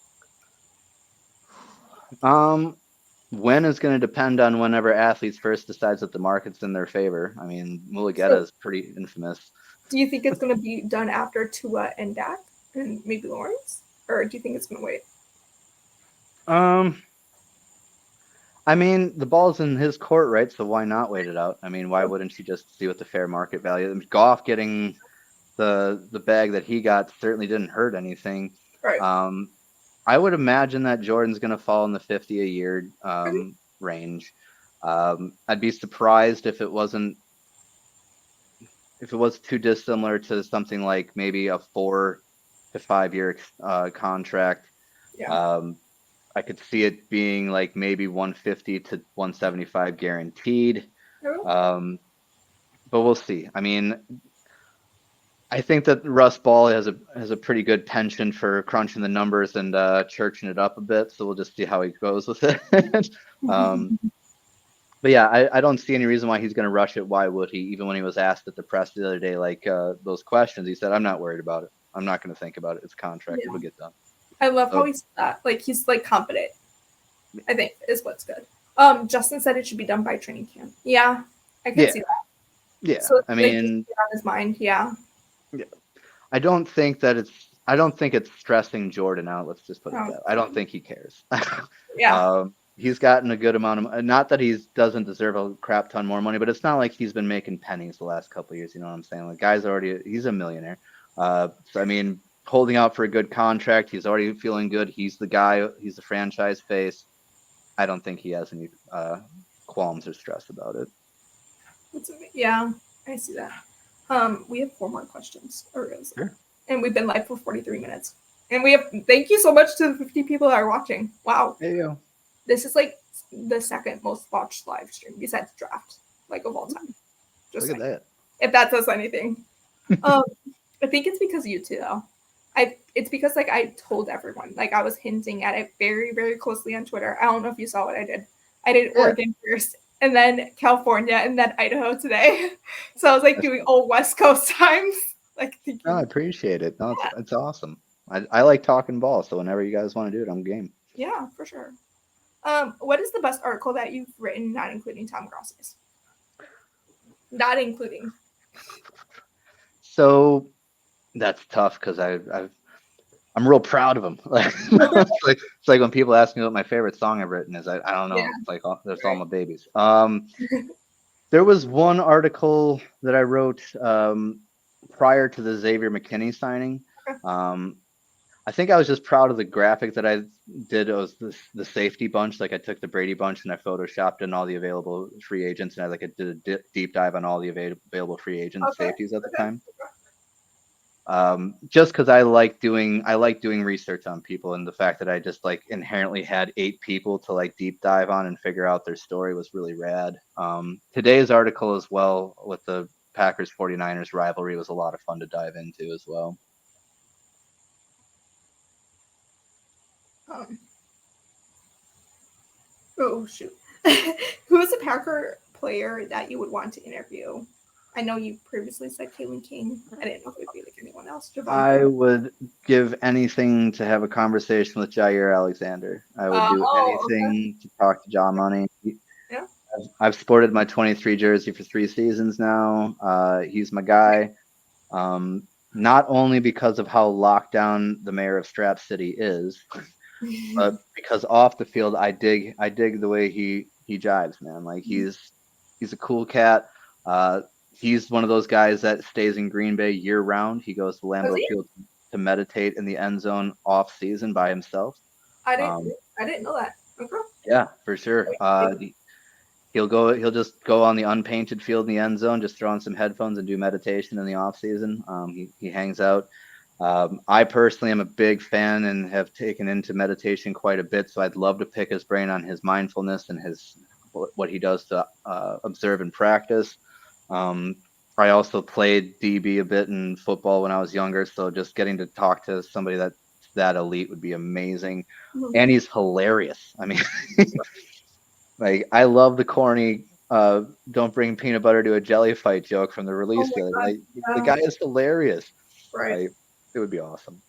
When is going to depend on whenever athletes first decides that the market's in their favor. I mean, Mulugeta is pretty infamous.
Do you think it's going to be done after Tua and Dak and maybe Lawrence, or do you think it's going to wait?
I mean, the ball's in his court, right? So why not wait it out? I mean, why wouldn't you just see what the fair market value is? Goff getting the bag that he got certainly didn't hurt anything.
Right.
I would imagine that Jordan's going to fall in the 50 a year range. I'd be surprised if it was too dissimilar to something like maybe a 4 to 5 year contract.
Yeah.
I could see it being like maybe 150 to 175 guaranteed. But we'll see. I mean, I think that Russ Ball has a pretty good penchant for crunching the numbers and churching it up a bit. So we'll just see how he goes with it. But yeah, I don't see any reason why he's going to rush it. Why would he? Even when he was asked at the press the other day, like those questions, he said, "I'm not worried about it. I'm not going to think about it. It's a contract. It'll get done."
I love how he said that. Like, he's like confident, I think, is what's good. Justin said it should be done by training camp. Yeah, I can see that.
Yeah, so, I mean,
on his mind. Yeah.
I don't think it's stressing Jordan out. Let's just put it that way. I don't think he cares.
Yeah.
He's gotten a good amount of, not that he doesn't deserve a crap ton more money, but it's not like he's been making pennies the last couple of years. You know what I'm saying? Like, he's a millionaire. So I mean, holding out for a good contract. He's already feeling good. He's the guy. He's the franchise face. I don't think he has any qualms or stress about it.
Yeah, I see that. We have 4 more questions.
Sure.
And we've been live for 43 minutes. And thank you so much to the 50 people that are watching. Wow.
There you go.
This is like the second most watched live stream besides draft, like, of all time. Just
look at that.
If that says anything. I think it's because of you two, though. It's because, like, I told everyone, like, I was hinting at it very, very closely on Twitter. I don't know if you saw what I did. I did Oregon first, and then California, and then Idaho today. So I was like doing all West Coast times. Like,
I appreciate it. No, it's awesome. I like talking ball, so whenever you guys want to do it, I'm game.
Yeah, for sure. What is the best article that you've written, not including Tom Gross's? Not including.
So that's tough because I've I'm real proud of him. Like, it's like when people ask me what my favorite song I've written is. I don't
Yeah,
know. It's like there's all
right.
my babies. There was one article that I wrote prior to the Xavier McKinney signing.
Okay.
Um, I think I was just proud of the graphic that I did. It was the safety bunch. Like I took the Brady bunch and I photoshopped in all the available free agents, and I did a deep dive on all the available free agent
Okay.
safeties at the
Okay.
time. Just because I like doing research on people, and the fact that I just like inherently had 8 people to like deep dive on and figure out their story was really rad. Today's article as well with the Packers 49ers rivalry was a lot of fun to dive into as well.
Um, oh shoot. Who is a Packer player that you would want to interview? I know you previously said Caitlin King. I didn't know if it would be like anyone else.
I
Javante.
would give anything to have a conversation with Jair Alexander. I would do
Oh, okay.
anything to talk to John Money.
Yeah.
I've sported my 23 jersey for 3 seasons now. He's my guy. Not only because of how locked down the mayor of Strap City is, but because off the field, I dig the way he jives, man. Like he's a cool cat. Uh, he's one of those guys that stays in Green Bay year round. He goes to
Was
Lambeau
he?
Field to meditate in the end zone off season by himself.
I didn't.
Um,
I didn't know that. Okay.
yeah, for sure. He'll just go on the unpainted field in the end zone, just throw on some headphones and do meditation in the off season. He hangs out. I personally am a big fan and have taken into meditation quite a bit, so I'd love to pick his brain on his mindfulness and his what he does to observe and practice. Um, I also played DB a bit in football when I was younger, so just getting to talk to somebody that's that elite would be amazing.
Mhm.
And he's hilarious. I mean, like I love the corny "Don't bring peanut butter to a jelly fight" joke from the
Oh
release
my
the other.
god.
Like the guy is hilarious.
Right.
Like it would be awesome.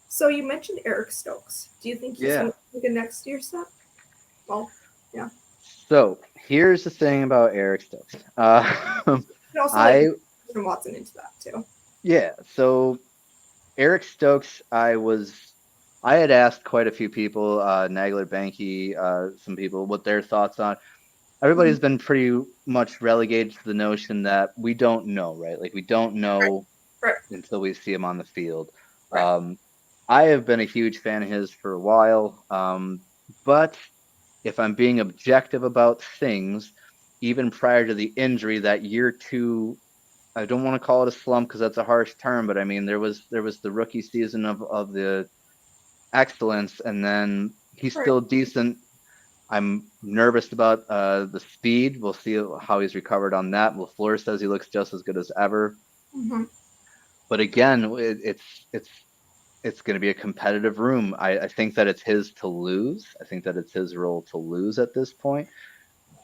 So you mentioned Eric Stokes. Do you think he's
Yeah.
going to take a next year step? Well, yeah.
So here's the thing about Eric Stokes.
And also like
I
Christian Watson into that too.
yeah. So Eric Stokes, I had asked quite a few people, Nagler, Banky, some people, what their thoughts on.
Mhm.
Everybody's been pretty much relegated to the notion that we don't know, right? Like we don't
Right.
know
Right.
until we see him on the field.
Right.
Um, I have been a huge fan of his for a while, but if I'm being objective about things, even prior to the injury, that year two, I don't want to call it a slump because that's a harsh term, but I mean there was the rookie season of the excellence, and then he's
Right.
still decent. I'm nervous about the speed. We'll see how he's recovered on that. LaFleur says he looks just as good as ever.
Mm-hmm.
But again, it's going to be a competitive room. I think that it's his to lose. I think that it's his role to lose at this point.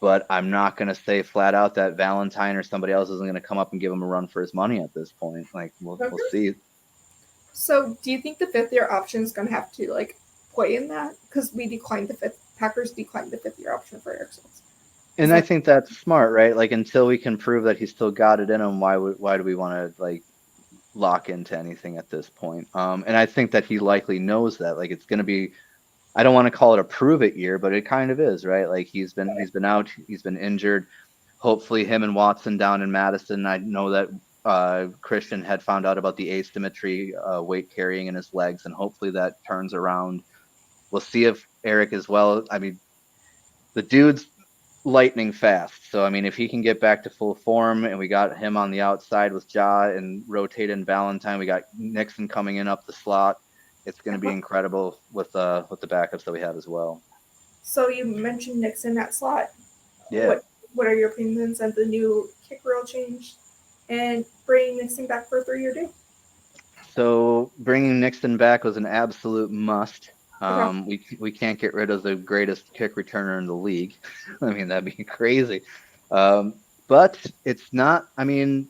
But I'm not going to say flat out that Valentine or somebody else isn't going to come up and give him a run for his money at this point. Like we'll
Okay.
see.
So do you think the fifth year option is going to have to like play in that? Because we declined the fifth. Packers declined the fifth year option for Eric Stokes. Is
And I
that
think that's smart, right? Like until we can prove that he's still got it in him, why do we want to like lock into anything at this point? And I think that he likely knows that. Like it's going to be. I don't want to call it a prove it year, but it kind of is, right? Like he's been out, he's been injured. Hopefully, him and Watson down in Madison. I know that Christian had found out about the asymmetry weight carrying in his legs, and hopefully that turns around. We'll see if Eric as well. I mean, the dude's lightning fast. So I mean, if he can get back to full form, and we got him on the outside with Ja and rotate in Valentine, we got Nixon coming in up the slot. It's going to be incredible with the backups that we have as well.
so? You mentioned Nixon that slot.
Yeah.
What are your opinions on the new kick rule change and bringing Nixon back for a 3 year deal?
So bringing Nixon back was an absolute must.
Okay.
We can't get rid of the greatest kick returner in the league. I mean, that'd be crazy. But it's not. I mean,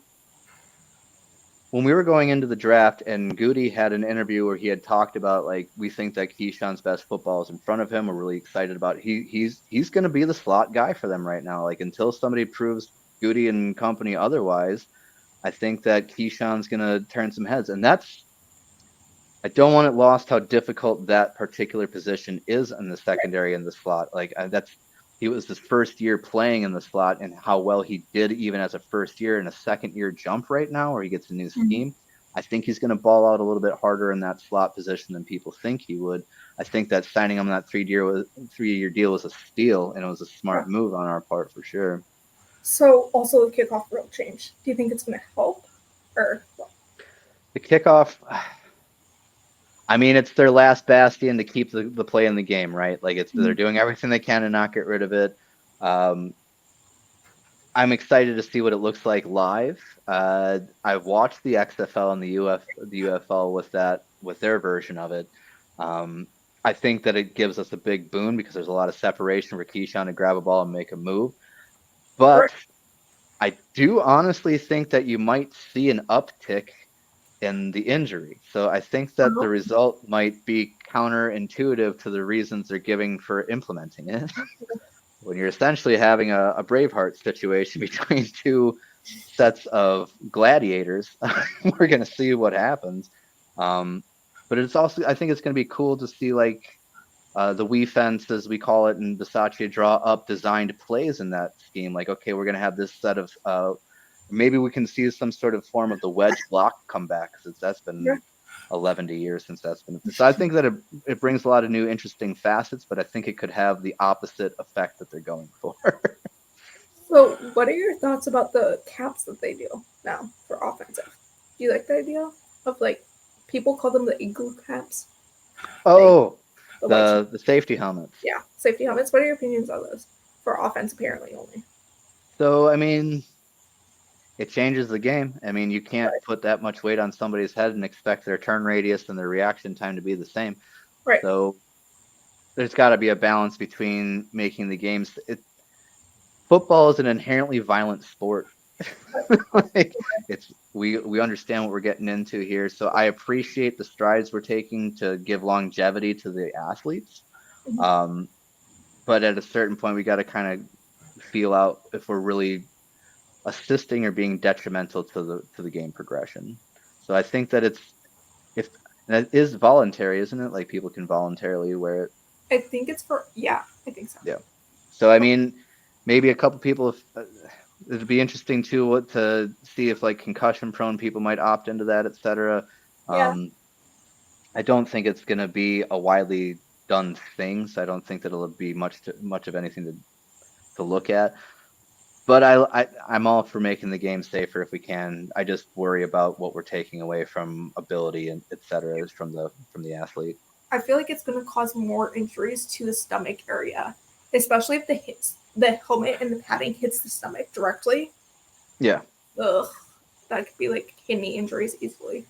when we were going into the draft, and Goody had an interview where he had talked about like we think that Keyshawn's best football is in front of him. We're really excited about it. He's going to be the slot guy for them right now. Like until somebody proves Goody and company otherwise, I think that Keyshawn's going to turn some heads, and I don't want it lost how difficult that particular position is in the secondary in the slot. Like he was his first year playing in the slot, and how well he did even as a first year and a second year jump right now, where he gets a new scheme. I think he's going to ball out a little bit harder in that slot position than people think he would. I think that signing him that 3 year deal was a steal, and it was a smart move on our part for sure.
So also the kickoff rule change. Do you think it's going to help, or what?
The kickoff, I mean, it's their last bastion to keep the play in the game, right? Like they're doing everything they can to not get rid of it. Um, I'm excited to see what it looks like live. I've watched the XFL and the UFL with their version of it. I think that it gives us a big boon because there's a lot of separation for Keyshawn to grab a ball and make a move. But I do honestly think that you might see an uptick in the injury. So I think that the result might be counterintuitive to the reasons they're giving for implementing it. When you're essentially having a Braveheart situation between two sets of gladiators, we're going to see what happens. But it's also, I think it's going to be cool to see like the Wii fence, as we call it, and Versace draw up designed plays in that scheme. Like, okay, we're going to have this set of, maybe we can see some sort of form of the wedge block come back, since that's been 11 years since that's been. So I think that it brings a lot of new interesting facets, but I think it could have the opposite effect that they're going for.
So what are your thoughts about the caps that they do now for offensive? Do you like the idea of like people call them the igloo caps?
Oh,
Like,
the safety helmets.
Yeah, safety helmets. What are your opinions on those for offense? Apparently, only.
So I mean, it changes the game. I mean, you can't put that much weight on somebody's head and expect their turn radius and their reaction time to be the same.
Right.
So there's got to be a balance between making the games. Football is an inherently violent sport. Like, we understand what we're getting into here. So I appreciate the strides we're taking to give longevity to the athletes. But at a certain point, we got to kind of feel out if we're really assisting or being detrimental to the game progression. So I think that if and it is voluntary, isn't it? Like people can voluntarily wear it.
I think it's for I think so.
Yeah. So I mean, maybe a couple people. It'd be interesting too to see if like concussion prone people might opt into that, etc.
Yeah.
I don't think it's going to be a widely done thing, so I don't think that it'll be much of anything to look at. But I'm all for making the game safer if we can. I just worry about what we're taking away from ability and etc. from the athlete.
I feel like it's going to cause more injuries to the stomach area, especially if the helmet and the padding hits the stomach directly.
Yeah.
Ugh, that could be like kidney injuries easily.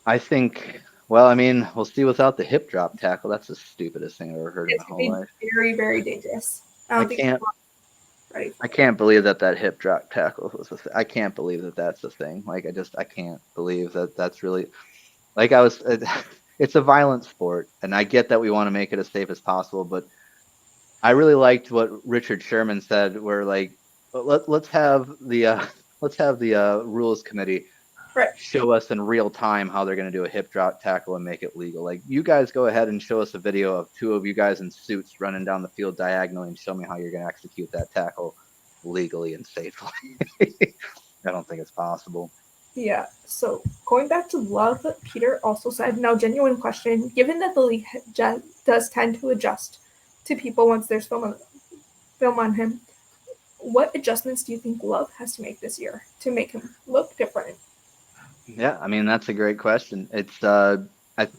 I think. Well, I mean, we'll see without the hip drop tackle. That's the stupidest thing I've ever heard in my whole life.
Very, very dangerous.
I can't believe that hip drop tackle was I can't believe that that's the thing. Like I can't believe that that's really like it's a violent sport, and I get that we want to make it as safe as possible, but I really liked what Richard Sherman said, where like let's have the rules committee show us in real time how they're going to do a hip drop tackle and make it legal. Like, you guys go ahead and show us a video of two of you guys in suits running down the field diagonally and show me how you're going to execute that tackle legally and safely. I don't think it's possible.
Yeah, so going back to Love, Peter also said, now genuine question, given that the league does tend to adjust to people once there's film on him, what adjustments do you think Love has to make this year to make him look different?
Yeah, I mean, that's a great question. It's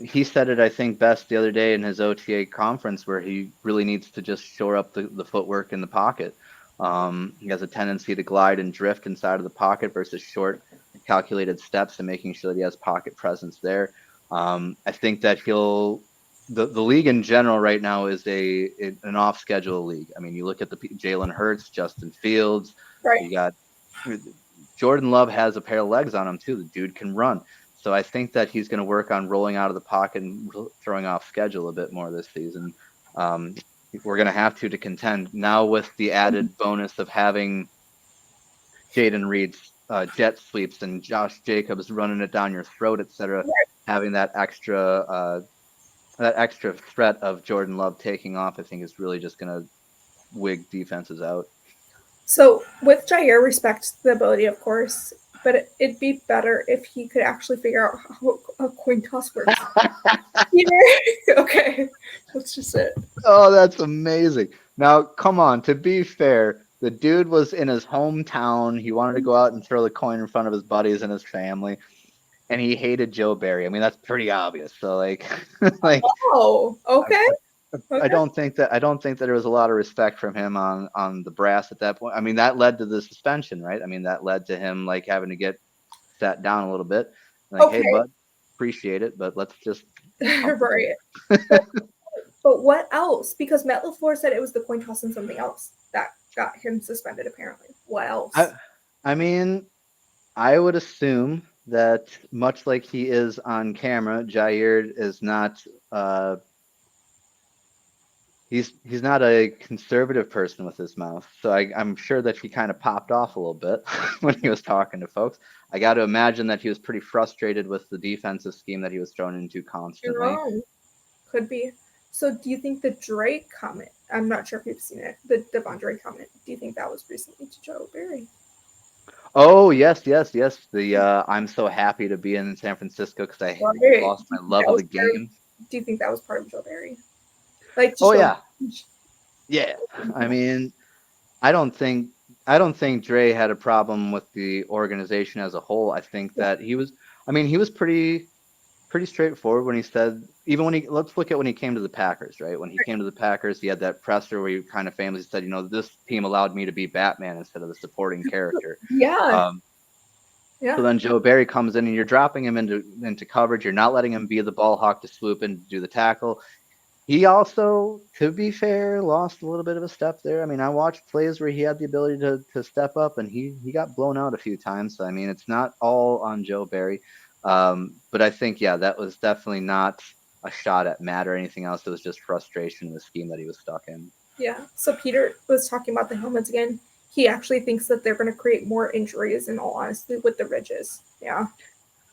he said it, I think, best the other day in his OTA conference, where he really needs to just shore up the footwork in the pocket. He has a tendency to glide and drift inside of the pocket versus short, calculated steps, and making sure that he has pocket presence there. I think that the league in general right now is an off schedule league. I mean, you look at the Jalen Hurts, Justin Fields, you got Jordan Love has a pair of legs on him too. The dude can run. So I think that he's going to work on rolling out of the pocket and throwing off schedule a bit more this season. We're going to have to contend now with the added bonus of having Jaden Reed's jet sweeps and Josh Jacobs running it down your throat, etc. Having that extra threat of Jordan Love taking off, I think is really just going to wig defenses out.
So with Jair, respect the ability, of course, but it'd be better if he could actually figure out how a coin toss works. Okay, that's just it.
Oh, that's amazing. Now, come on. To be fair, the dude was in his hometown. He wanted to go out and throw the coin in front of his buddies and his family, and he hated Joe Barry. I mean, that's pretty obvious. So, like, like,
Oh, okay.
I don't think that there was a lot of respect from him on the brass at that point. I mean, that led to the suspension, right? I mean, that led to him like having to get sat down a little bit. Like,
Okay.
hey, bud, appreciate it, but let's just
Right. But what else? Because Matt LaFleur said it was the coin toss and something else that got him suspended, apparently. What else?
I mean, I would assume that much like he is on camera, Jair is not he's not a conservative person with his mouth. So I'm sure that he kind of popped off a little bit when he was talking to folks. I got to imagine that he was pretty frustrated with the defensive scheme that he was thrown into constantly.
You're wrong. Could be. So do you think the Drake comment, I'm not sure if you've seen it, the Devondre comment, do you think that was recently to Joe Barry?
Oh, yes. The I'm so happy to be in San Francisco because I lost my love of the game.
Do you think that was part of Joe Barry? Like,
oh yeah. Yeah. I mean, I don't think Dre had a problem with the organization as a whole. I think that he was pretty straightforward when he said, let's look at when he came to the Packers, right? When he came to the Packers, he had that presser where he kind of famously said, this team allowed me to be Batman instead of the supporting character.
Yeah.
So then Joe Barry comes in and you're dropping him into coverage. You're not letting him be the ball hawk to swoop in to do the tackle. He also, to be fair, lost a little bit of a step there. I mean, I watched plays where he had the ability to step up, and he got blown out a few times. So, I mean, it's not all on Joe Barry. But I think, that was definitely not a shot at Matt or anything else. It was just frustration in the scheme that he was stuck in.
Yeah. So Peter was talking about the helmets again. He actually thinks that they're going to create more injuries, in all honesty, with the ridges. Yeah.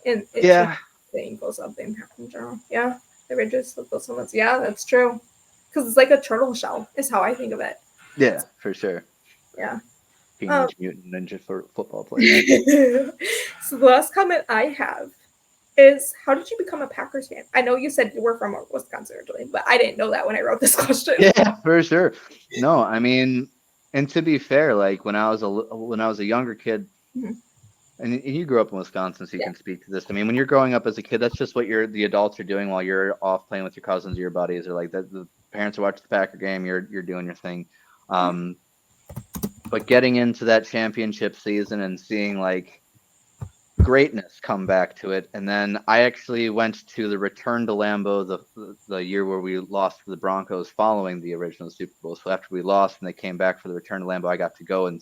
And the ankles of the impact in general. Yeah. The ridges of those helmets. Yeah, that's true. Because it's like a turtle shell, is how I think of it.
Yeah, for sure.
Yeah.
Teenage Mutant Ninja football player.
So the last comment I have is, how did you become a Packers fan? I know you said you were from Wisconsin originally, but I didn't know that when I wrote this question.
Yeah, for sure. No, I mean, and to be fair, like when I was a younger kid, and you grew up in Wisconsin, so you can speak to this. I mean, when you're growing up as a kid, that's just what the adults are doing while you're off playing with your cousins or your buddies, or like that. The parents are watching the Packer game, you're doing your thing. But getting into that championship season and seeing like greatness come back to it, and then I actually went to the return to Lambeau the year where we lost to the Broncos following the original Super Bowl. So after we lost and they came back for the return to Lambeau, I got to go and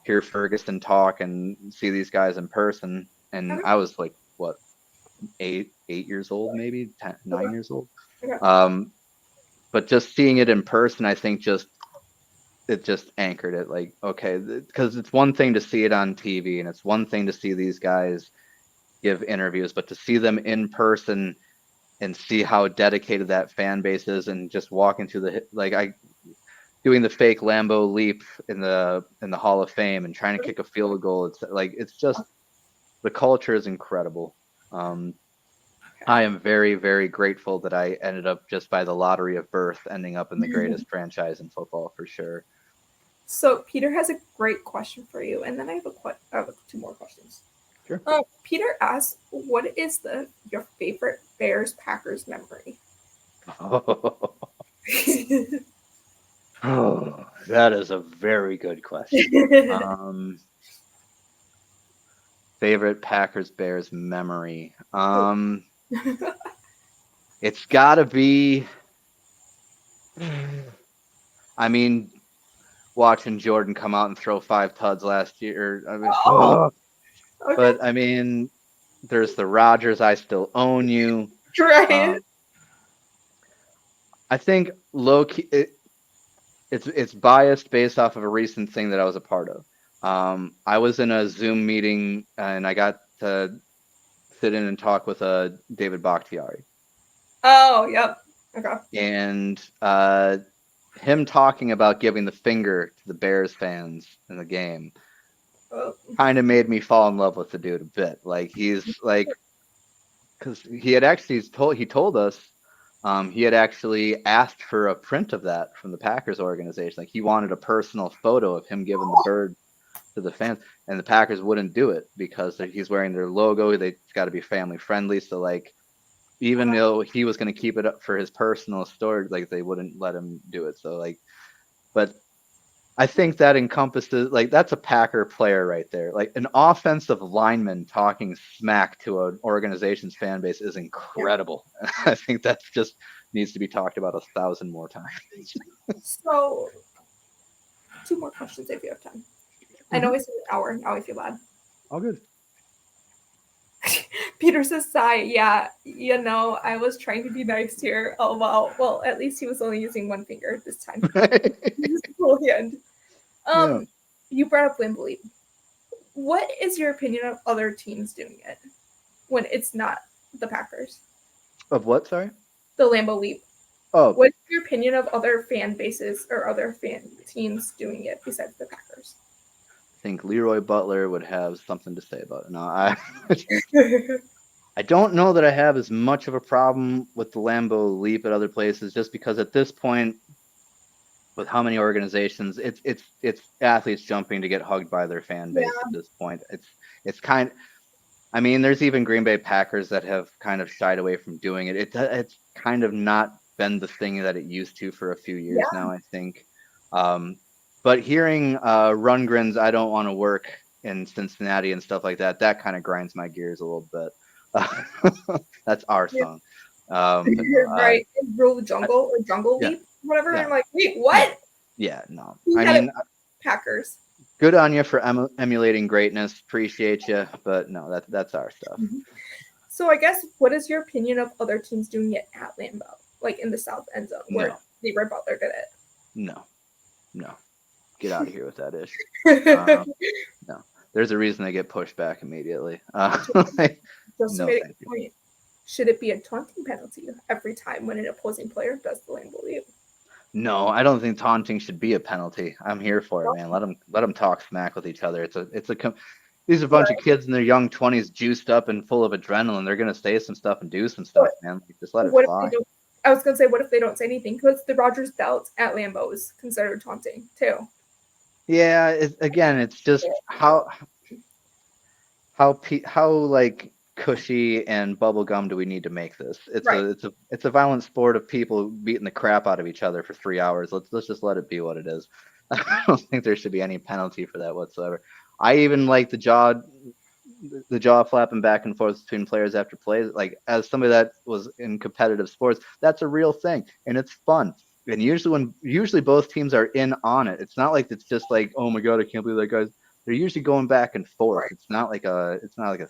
hear Ferguson talk and see these guys in person. And I was like, what, 8 years old, maybe 9 years old. But just seeing it in person, I think it just anchored it. Like, okay, because it's one thing to see it on TV and it's one thing to see these guys give interviews, but to see them in person and see how dedicated that fan base is, and just walking through doing the fake Lambeau leap in the Hall of Fame and trying to kick a field goal. It's just, the culture is incredible. I am very, very grateful that I ended up, just by the lottery of birth, ending up in the greatest franchise in football, for sure.
So Peter has a great question for you, and then I have 2 more questions.
Sure.
Peter asks, what is your favorite Bears-Packers memory?
Oh, that is a very good question. Favorite Packers-Bears memory. It's got to be, I mean, watching Jordan come out and throw 5 tuds last year. I mean, okay. But I mean, there's the Rodgers, I still own you.
Right.
I think low key, it's biased based off of a recent thing that I was a part of. I was in a Zoom meeting and I got to sit in and talk with David Bakhtiari.
Oh, yep. Okay.
And him talking about giving the finger to the Bears fans in the game kind of made me fall in love with the dude a bit. Like he's like, because he had actually told us he had actually asked for a print of that from the Packers organization. Like he wanted a personal photo of him giving the bird to the fans, and the Packers wouldn't do it because he's wearing their logo. They got to be family friendly. So like, even though he was going to keep it up for his personal storage, like they wouldn't let him do it. So like, but I think that encompasses like that's a Packer player right there. Like an offensive lineman talking smack to an organization's fan base is incredible. Yeah. I think that just needs to be talked about 1,000 more times.
So, 2 more questions if you have time. I know we said an hour. Now I feel bad.
All good.
Peter says, "Sigh, yeah, I was trying to be nice here. Oh wow. Well, at least he was only using one finger this time. Full hand.
Yeah.
You brought up Lambeau Leap. What is your opinion of other teams doing it when it's not the Packers?
Of what? Sorry.
The Lambeau Leap.
Oh.
What's your opinion of other fan bases or other fan teams doing it besides the Packers?
I think Leroy Butler would have something to say about it. No, I don't know that I have as much of a problem with the Lambeau Leap at other places, just because at this point, with how many organizations, it's athletes jumping to get hugged by their fan base at this point. It's kind. I mean, there's even Green Bay Packers that have kind of shied away from doing it. It's kind of not been the thing that it used to for a few years now, I think. But hearing Rundgren's "I don't want to work" in Cincinnati and stuff like that, that kind of grinds my gears a little bit. That's our song.
Right. Rule the Jungle or Jungle Leap, whatever. I'm like, wait, what?
Yeah, no. I mean,
Packers.
Good on you for emulating greatness. Appreciate you, but no, that's our stuff.
So I guess, what is your opinion of other teams doing it at Lambeau, like in the South end zone, where Leroy Butler did it?
No. Get out of here with that ish. No, there's a reason they get pushed back immediately.
Just made a point. Should it be a taunting penalty every time when an opposing player does the Lambeau Leap?
No, I don't think taunting should be a penalty. I'm here for it, man. Let them talk smack with each other. These are a bunch of kids in their young 20s, juiced up and full of adrenaline. They're gonna say some stuff and do some stuff, man. Just let it fly.
I was gonna say, what if they don't say anything? Because the Rogers belt at Lambeau is considered taunting too.
Yeah, it's just how like cushy and bubblegum do we need to make this? It's a violent sport of people beating the crap out of each other for 3 hours. Let's just let it be what it is. I don't think there should be any penalty for that whatsoever. I even like the jaw flapping back and forth between players after plays. Like, as somebody that was in competitive sports, that's a real thing and it's fun. And usually both teams are in on it. It's not like it's just like, oh my god, I can't believe that guy's. They're usually going back and forth. It's not like a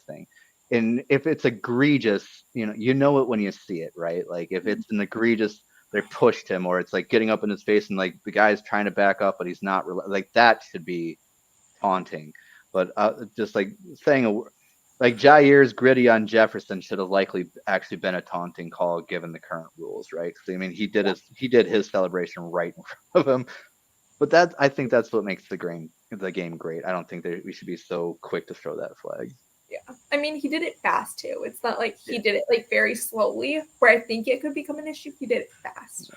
thing. And if it's egregious, you know it when you see it, right? Like if it's an egregious, they pushed him, or it's like getting up in his face and like the guy's trying to back up, but he's not like that should be taunting. But just like saying like Jair's gritty on Jefferson should have likely actually been a taunting call given the current rules, right? Because I mean he did his celebration right in front of him. But I think that's what makes the game great. I don't think that we should be so quick to throw that flag.
Yeah, I mean, he did it fast too. It's not like he did it like very slowly, where I think it could become an issue. He did it fast,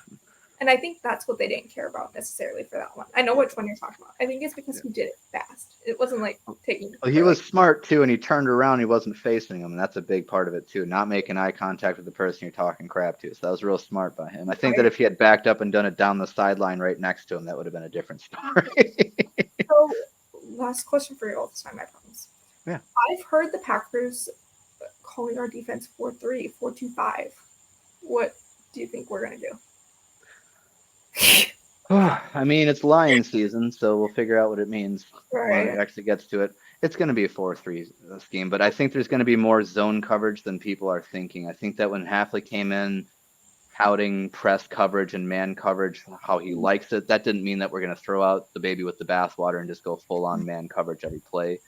and I think that's what they didn't care about necessarily for that one. I know which one you're talking about. I think it's because he did it fast. It wasn't like taking.
Well, he was smart too, and he turned around. He wasn't facing him, and that's a big part of it too. Not making eye contact with the person you're talking crap to. So that was real smart by him. I think that if he had backed up and done it down the sideline right next to him, that would have been a different story.
So, last question for you all this time, I promise.
Yeah.
I've heard the Packers calling our defense 4-3, 4-2-5. What do you think we're going to do?
I mean, it's lion season, so we'll figure out what it means when it actually gets to it. It's going to be a 4-3 scheme, but I think there's going to be more zone coverage than people are thinking. I think that when Hafley came in, touting press coverage and man coverage, how he likes it. That didn't mean that we're going to throw out the baby with the bathwater and just go full on man coverage every play.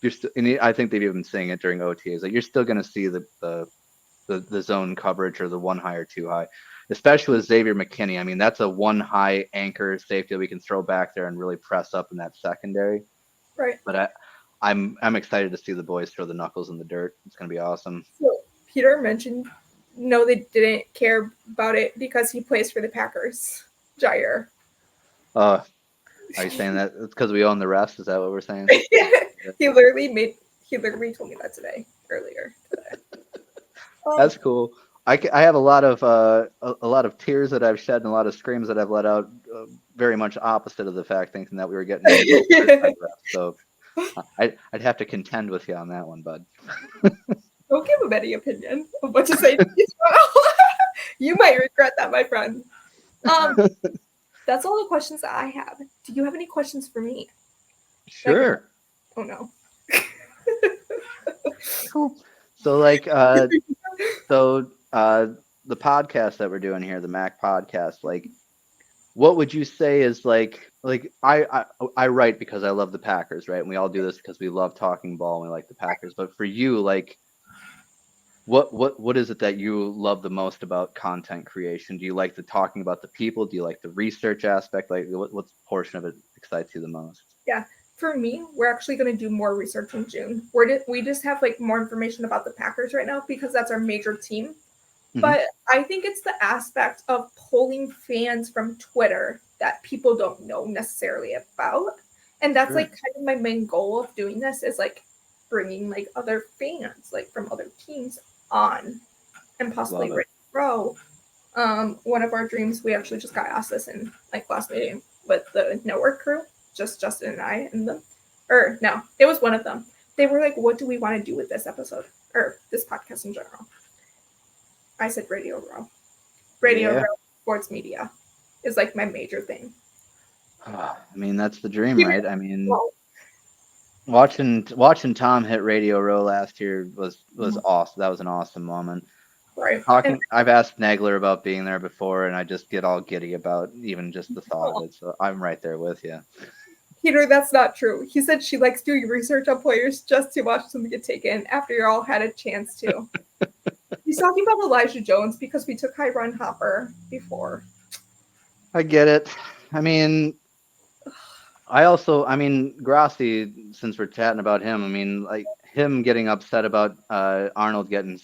I think they've even been saying it during OTAs. Like, you're still going to see the zone coverage or the one high or two high, especially with Xavier McKinney. I mean, that's a one high anchor safety that we can throw back there and really press up in that secondary.
Right.
But I'm excited to see the boys throw the knuckles in the dirt. It's going to be awesome.
So Peter mentioned no, they didn't care about it because he plays for the Packers. Jair.
Are you saying that it's because we own the rest? Is that what we're saying?
He literally told me that earlier today.
That's cool. I have a lot of tears that I've shed and a lot of screams that I've let out, very much opposite of the fact, thinking that we were getting so I'd have to contend with you on that one, bud.
Don't give him any opinion of what to say. You might regret that, my friend. That's all the questions that I have. Do you have any questions for me?
Sure.
Oh no.
Cool. So the podcast that we're doing here, the Mac podcast, like, what would you say is like I write because I love the Packers, right? And we all do this because we love talking ball and we like the Packers. But for you, like, what is it that you love the most about content creation? Do you like the talking about the people? Do you like the research aspect? Like, what portion of it excites you the most?
Yeah. For me, we're actually going to do more research in June. We just have like more information about the Packers right now because that's our major team. Mm-hmm. But I think it's the aspect of pulling fans from Twitter that people don't know necessarily about. And that's like kind of my main goal of doing this is like bringing like other fans like from other teams on and possibly Radio Row. One of our dreams, we actually just got asked this in like last meeting with the network crew, just Justin and I and them. Or no, it was one of them. They were like, what do we want to do with this episode or this podcast in general? I said Radio Row. Radio Row sports media is like my major thing.
I mean, that's the dream, right? I mean, watching Tom hit Radio Row last year was awesome. That was an awesome moment.
Right.
I've asked Nagler about being there before, and I just get all giddy about even just the thought of it. So I'm right there with you.
Peter, that's not true. He said she likes doing research on players just to watch them get taken after you all had a chance to. He's talking about Elijah Jones because we took Tyron Hopper before.
I get it. I mean, Grassi, since we're chatting about him, I mean, like, him getting upset about Arnold getting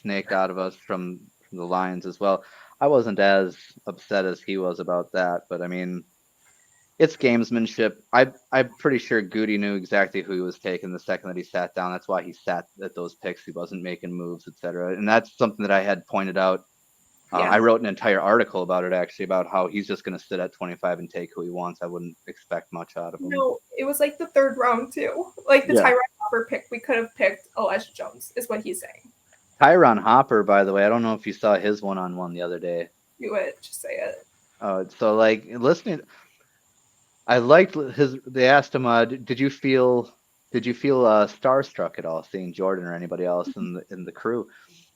snaked out of us from the Lions as well. I wasn't as upset as he was about that, but I mean, it's gamesmanship. I'm pretty sure Goody knew exactly who he was taking the second that he sat down. That's why he sat at those picks. He wasn't making moves, etc. And that's something that I had pointed out. I wrote an entire article about it, actually, about how he's just going to sit at 25 and take who he wants. I wouldn't expect much out of him.
No, it was like the third round, too. Like the Tyron Hopper pick, we could have picked Elijah Jones, is what he's saying.
Tyron Hopper, by the way, I don't know if you saw his one-on-one the other day.
Do it. Just say it.
So, like, listening, I liked they asked him, did you feel starstruck at all seeing Jordan or anybody else in the crew?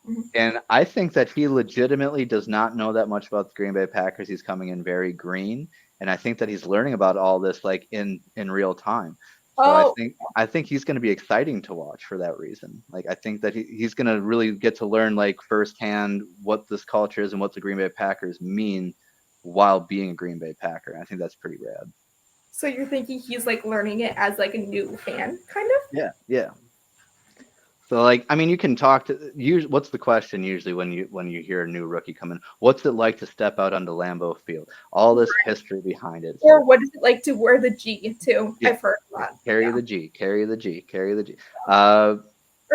Mm-hmm. And I think that he legitimately does not know that much about the Green Bay Packers. He's coming in very green, and I think that he's learning about all this like in real time. So I think he's going to be exciting to watch for that reason. Like, I think that he's going to really get to learn like firsthand what this culture is and what the Green Bay Packers mean while being a Green Bay Packer. And I think that's pretty rad.
So you're thinking he's like learning it as like a new fan, kind of?
Yeah. So, like, I mean, you can talk to what's the question usually when you hear a new rookie come in? What's it like to step out onto Lambeau Field? All this history behind it.
Or what is it like to wear the G too? Yeah. I've heard that.
Carry the G.
Or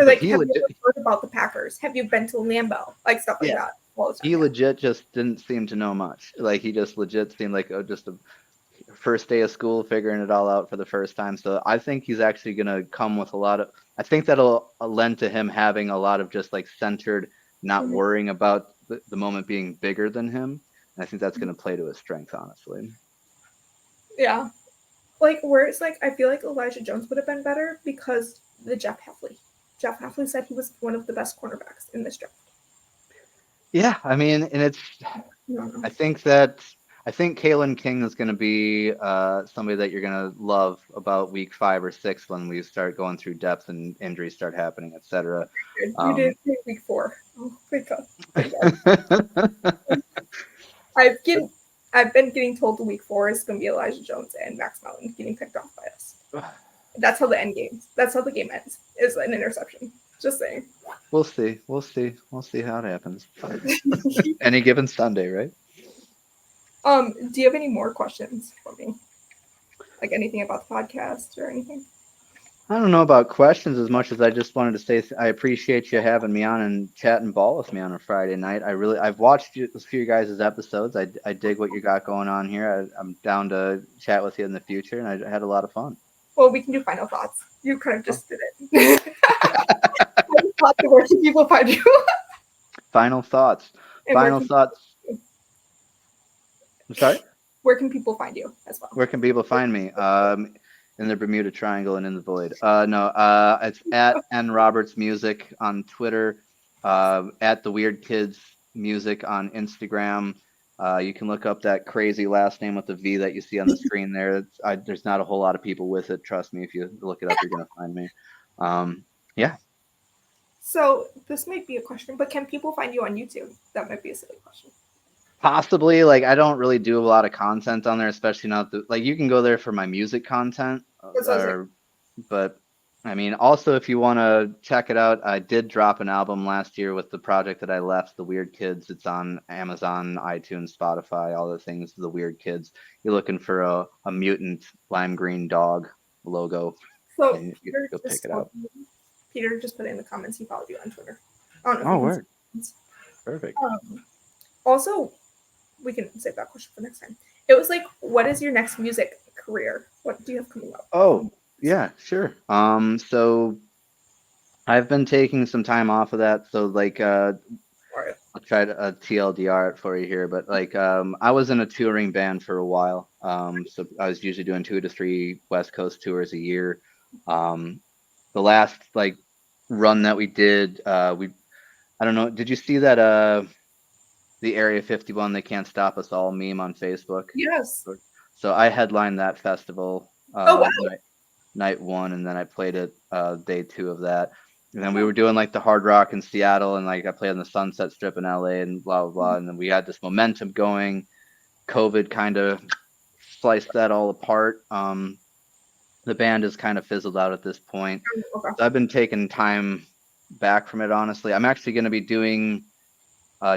like, have you ever heard about the Packers? Have you been to Lambeau? Like stuff like that. All the time.
He legit just didn't seem to know much. Like, he just legit seemed like just a first day of school, figuring it all out for the first time. So I think he's actually going to come with a lot of, I think that'll lend to him having a lot of just like centered, not worrying about the moment being bigger than him. And I think that's going to play to his strength, honestly.
Yeah. Like, where it's like, I feel like Elijah Jones would have been better because Jeff Heffley said he was one of the best cornerbacks in this draft.
Yeah, I mean, and it's. I think Kalen King is going to be somebody that you're going to love about week 5 or 6 when we start going through depth and injuries start happening, etc.
You did say week 4. Oh, thank God. Thank God. I've been getting told the week 4 is going to be Elijah Jones and Max Mountain getting picked off by us. That's how the game ends. Is an interception. Just saying.
We'll see. We'll see how it happens. Any given Sunday, right?
Do you have any more questions for me? Like anything about the podcast or anything?
I don't know about questions as much as I just wanted to say I appreciate you having me on and chatting ball with me on a Friday night. I've watched a few guys' episodes. I dig what you got going on here. I'm down to chat with you in the future, and I had a lot of fun.
Well, we can do final thoughts. You kind of just did it. Where can people find you?
Final thoughts. Final thoughts. I'm sorry?
Where can people find you as well?
Where can people find me? In the Bermuda Triangle and in the Void. It's at N Roberts Music on Twitter, at the Weird Kids Music on Instagram. You can look up that crazy last name with the V that you see on the screen there. There's not a whole lot of people with it. Trust me, if you look it up, you're gonna find me. Yeah.
So this might be a question, but can people find you on YouTube? That might be a silly question.
Possibly. Like, I don't really do a lot of content on there, especially not like you can go there for my music content, but I mean, also if you want to check it out, I did drop an album last year with the project that I left, The Weird Kids. It's on Amazon, iTunes, Spotify, all the things, The Weird Kids. You're looking for a mutant lime green dog logo,
so
and you'll pick it out.
Peter just put in the comments he followed you on Twitter.
Word. Perfect.
Also, we can save that question for next time. It was like, what is your next music career? What do you have coming up?
Oh, yeah, sure. So I've been taking some time off of that. So like, I'll try to TLDR it for you here, but like, I was in a touring band for a while. So I was usually doing 2 to 3 West Coast tours a year. The last like run that we did, I don't know, did you see that the Area 51 They Can't Stop Us All meme on Facebook?
Yes.
So I headlined that festival night 1, and then I played it day 2 of that. And then we were doing like the Hard Rock in Seattle, and like I played on the Sunset Strip in LA and blah blah blah. And then we had this momentum going. COVID kind of sliced that all apart. The band has kind of fizzled out at this point.
Okay.
So I've been taking time back from it, honestly. I'm actually going to be doing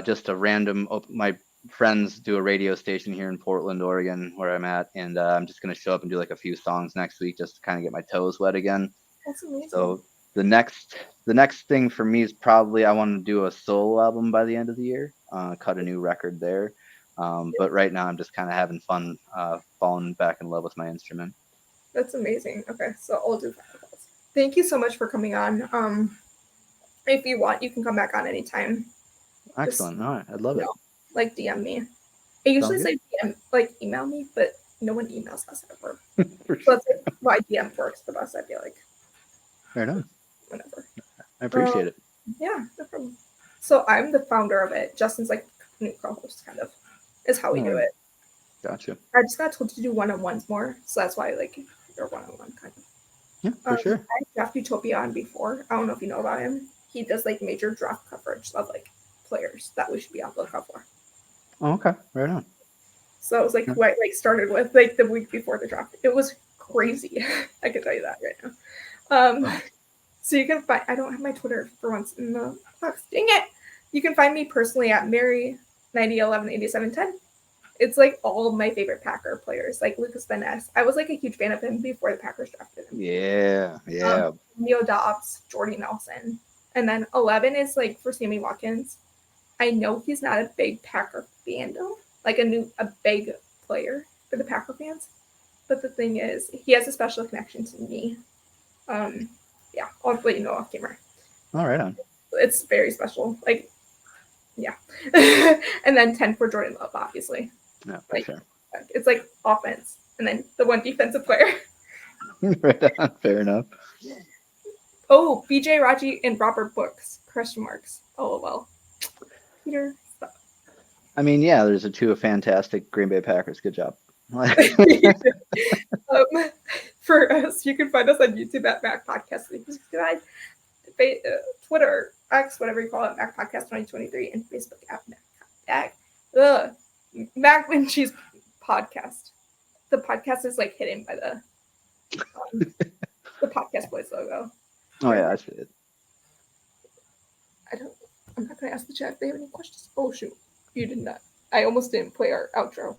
just a random. My friends do a radio station here in Portland, Oregon, where I'm at, and I'm just going to show up and do like a few songs next week just to kind of get my toes wet again.
That's amazing.
So the next thing for me is probably I want to do a solo album by the end of the year, cut a new record there. But right now I'm just kind of having fun, falling back in love with my instrument.
That's amazing. Okay, so I'll do that. Thank you so much for coming on. If you want, you can come back on anytime.
Excellent. All right, I'd love it.
Like DM me. I usually say DM, like email me, but no one emails us ever. So that's like why DM works the best, I feel like.
Fair enough.
Whatever.
I appreciate it.
Yeah, no problem. So I'm the founder of it. Justin's like new co-host, kind of, is how we do it.
Gotcha.
I just got told to do one-on-ones more, so that's why like you're one-on-one kind of.
Yeah, for sure.
I had Draft Utopia on before. I don't know if you know about him. He does like major draft coverage of like players that we should be on the lookout for.
Oh, okay. Right on.
So it was like who I like started with like the week before the draft. It was crazy. I can tell you that right now. So you can find, I don't have my Twitter for once in the box. Dang it. You can find me personally at Mary90118710. It's like all of my favorite Packer players, like Lucas Van Ness. I was like a huge fan of him before the Packers drafted him.
Yeah.
Neo Dobbs, Jordy Nelson. And then 11 is like for Sammy Watkins. I know he's not a big Packer fan though, like a big player for the Packer fans. But the thing is, he has a special connection to me. Yeah, I'll let you know off camera.
All right on.
It's very special. Like, yeah. And then 10 for Jordan Love, obviously.
No, for sure.
It's like offense, and then the one defensive player.
Right on. Fair enough.
Oh, BJ Raji and Robert Books, question marks. LOL. Peter,
I mean, yeah, there's a fantastic Green Bay Packers. Good job.
For us, you can find us on YouTube at Mac Podcast 365, Twitter, X, whatever you call it, Mac Podcast 2023, and Facebook at Mac and Cheese Podcast. The podcast is like hidden by the Podcast Boys logo.
Oh yeah, I see it.
I'm not gonna ask the chat if they have any questions. Oh shoot, you did not. I almost didn't play our outro.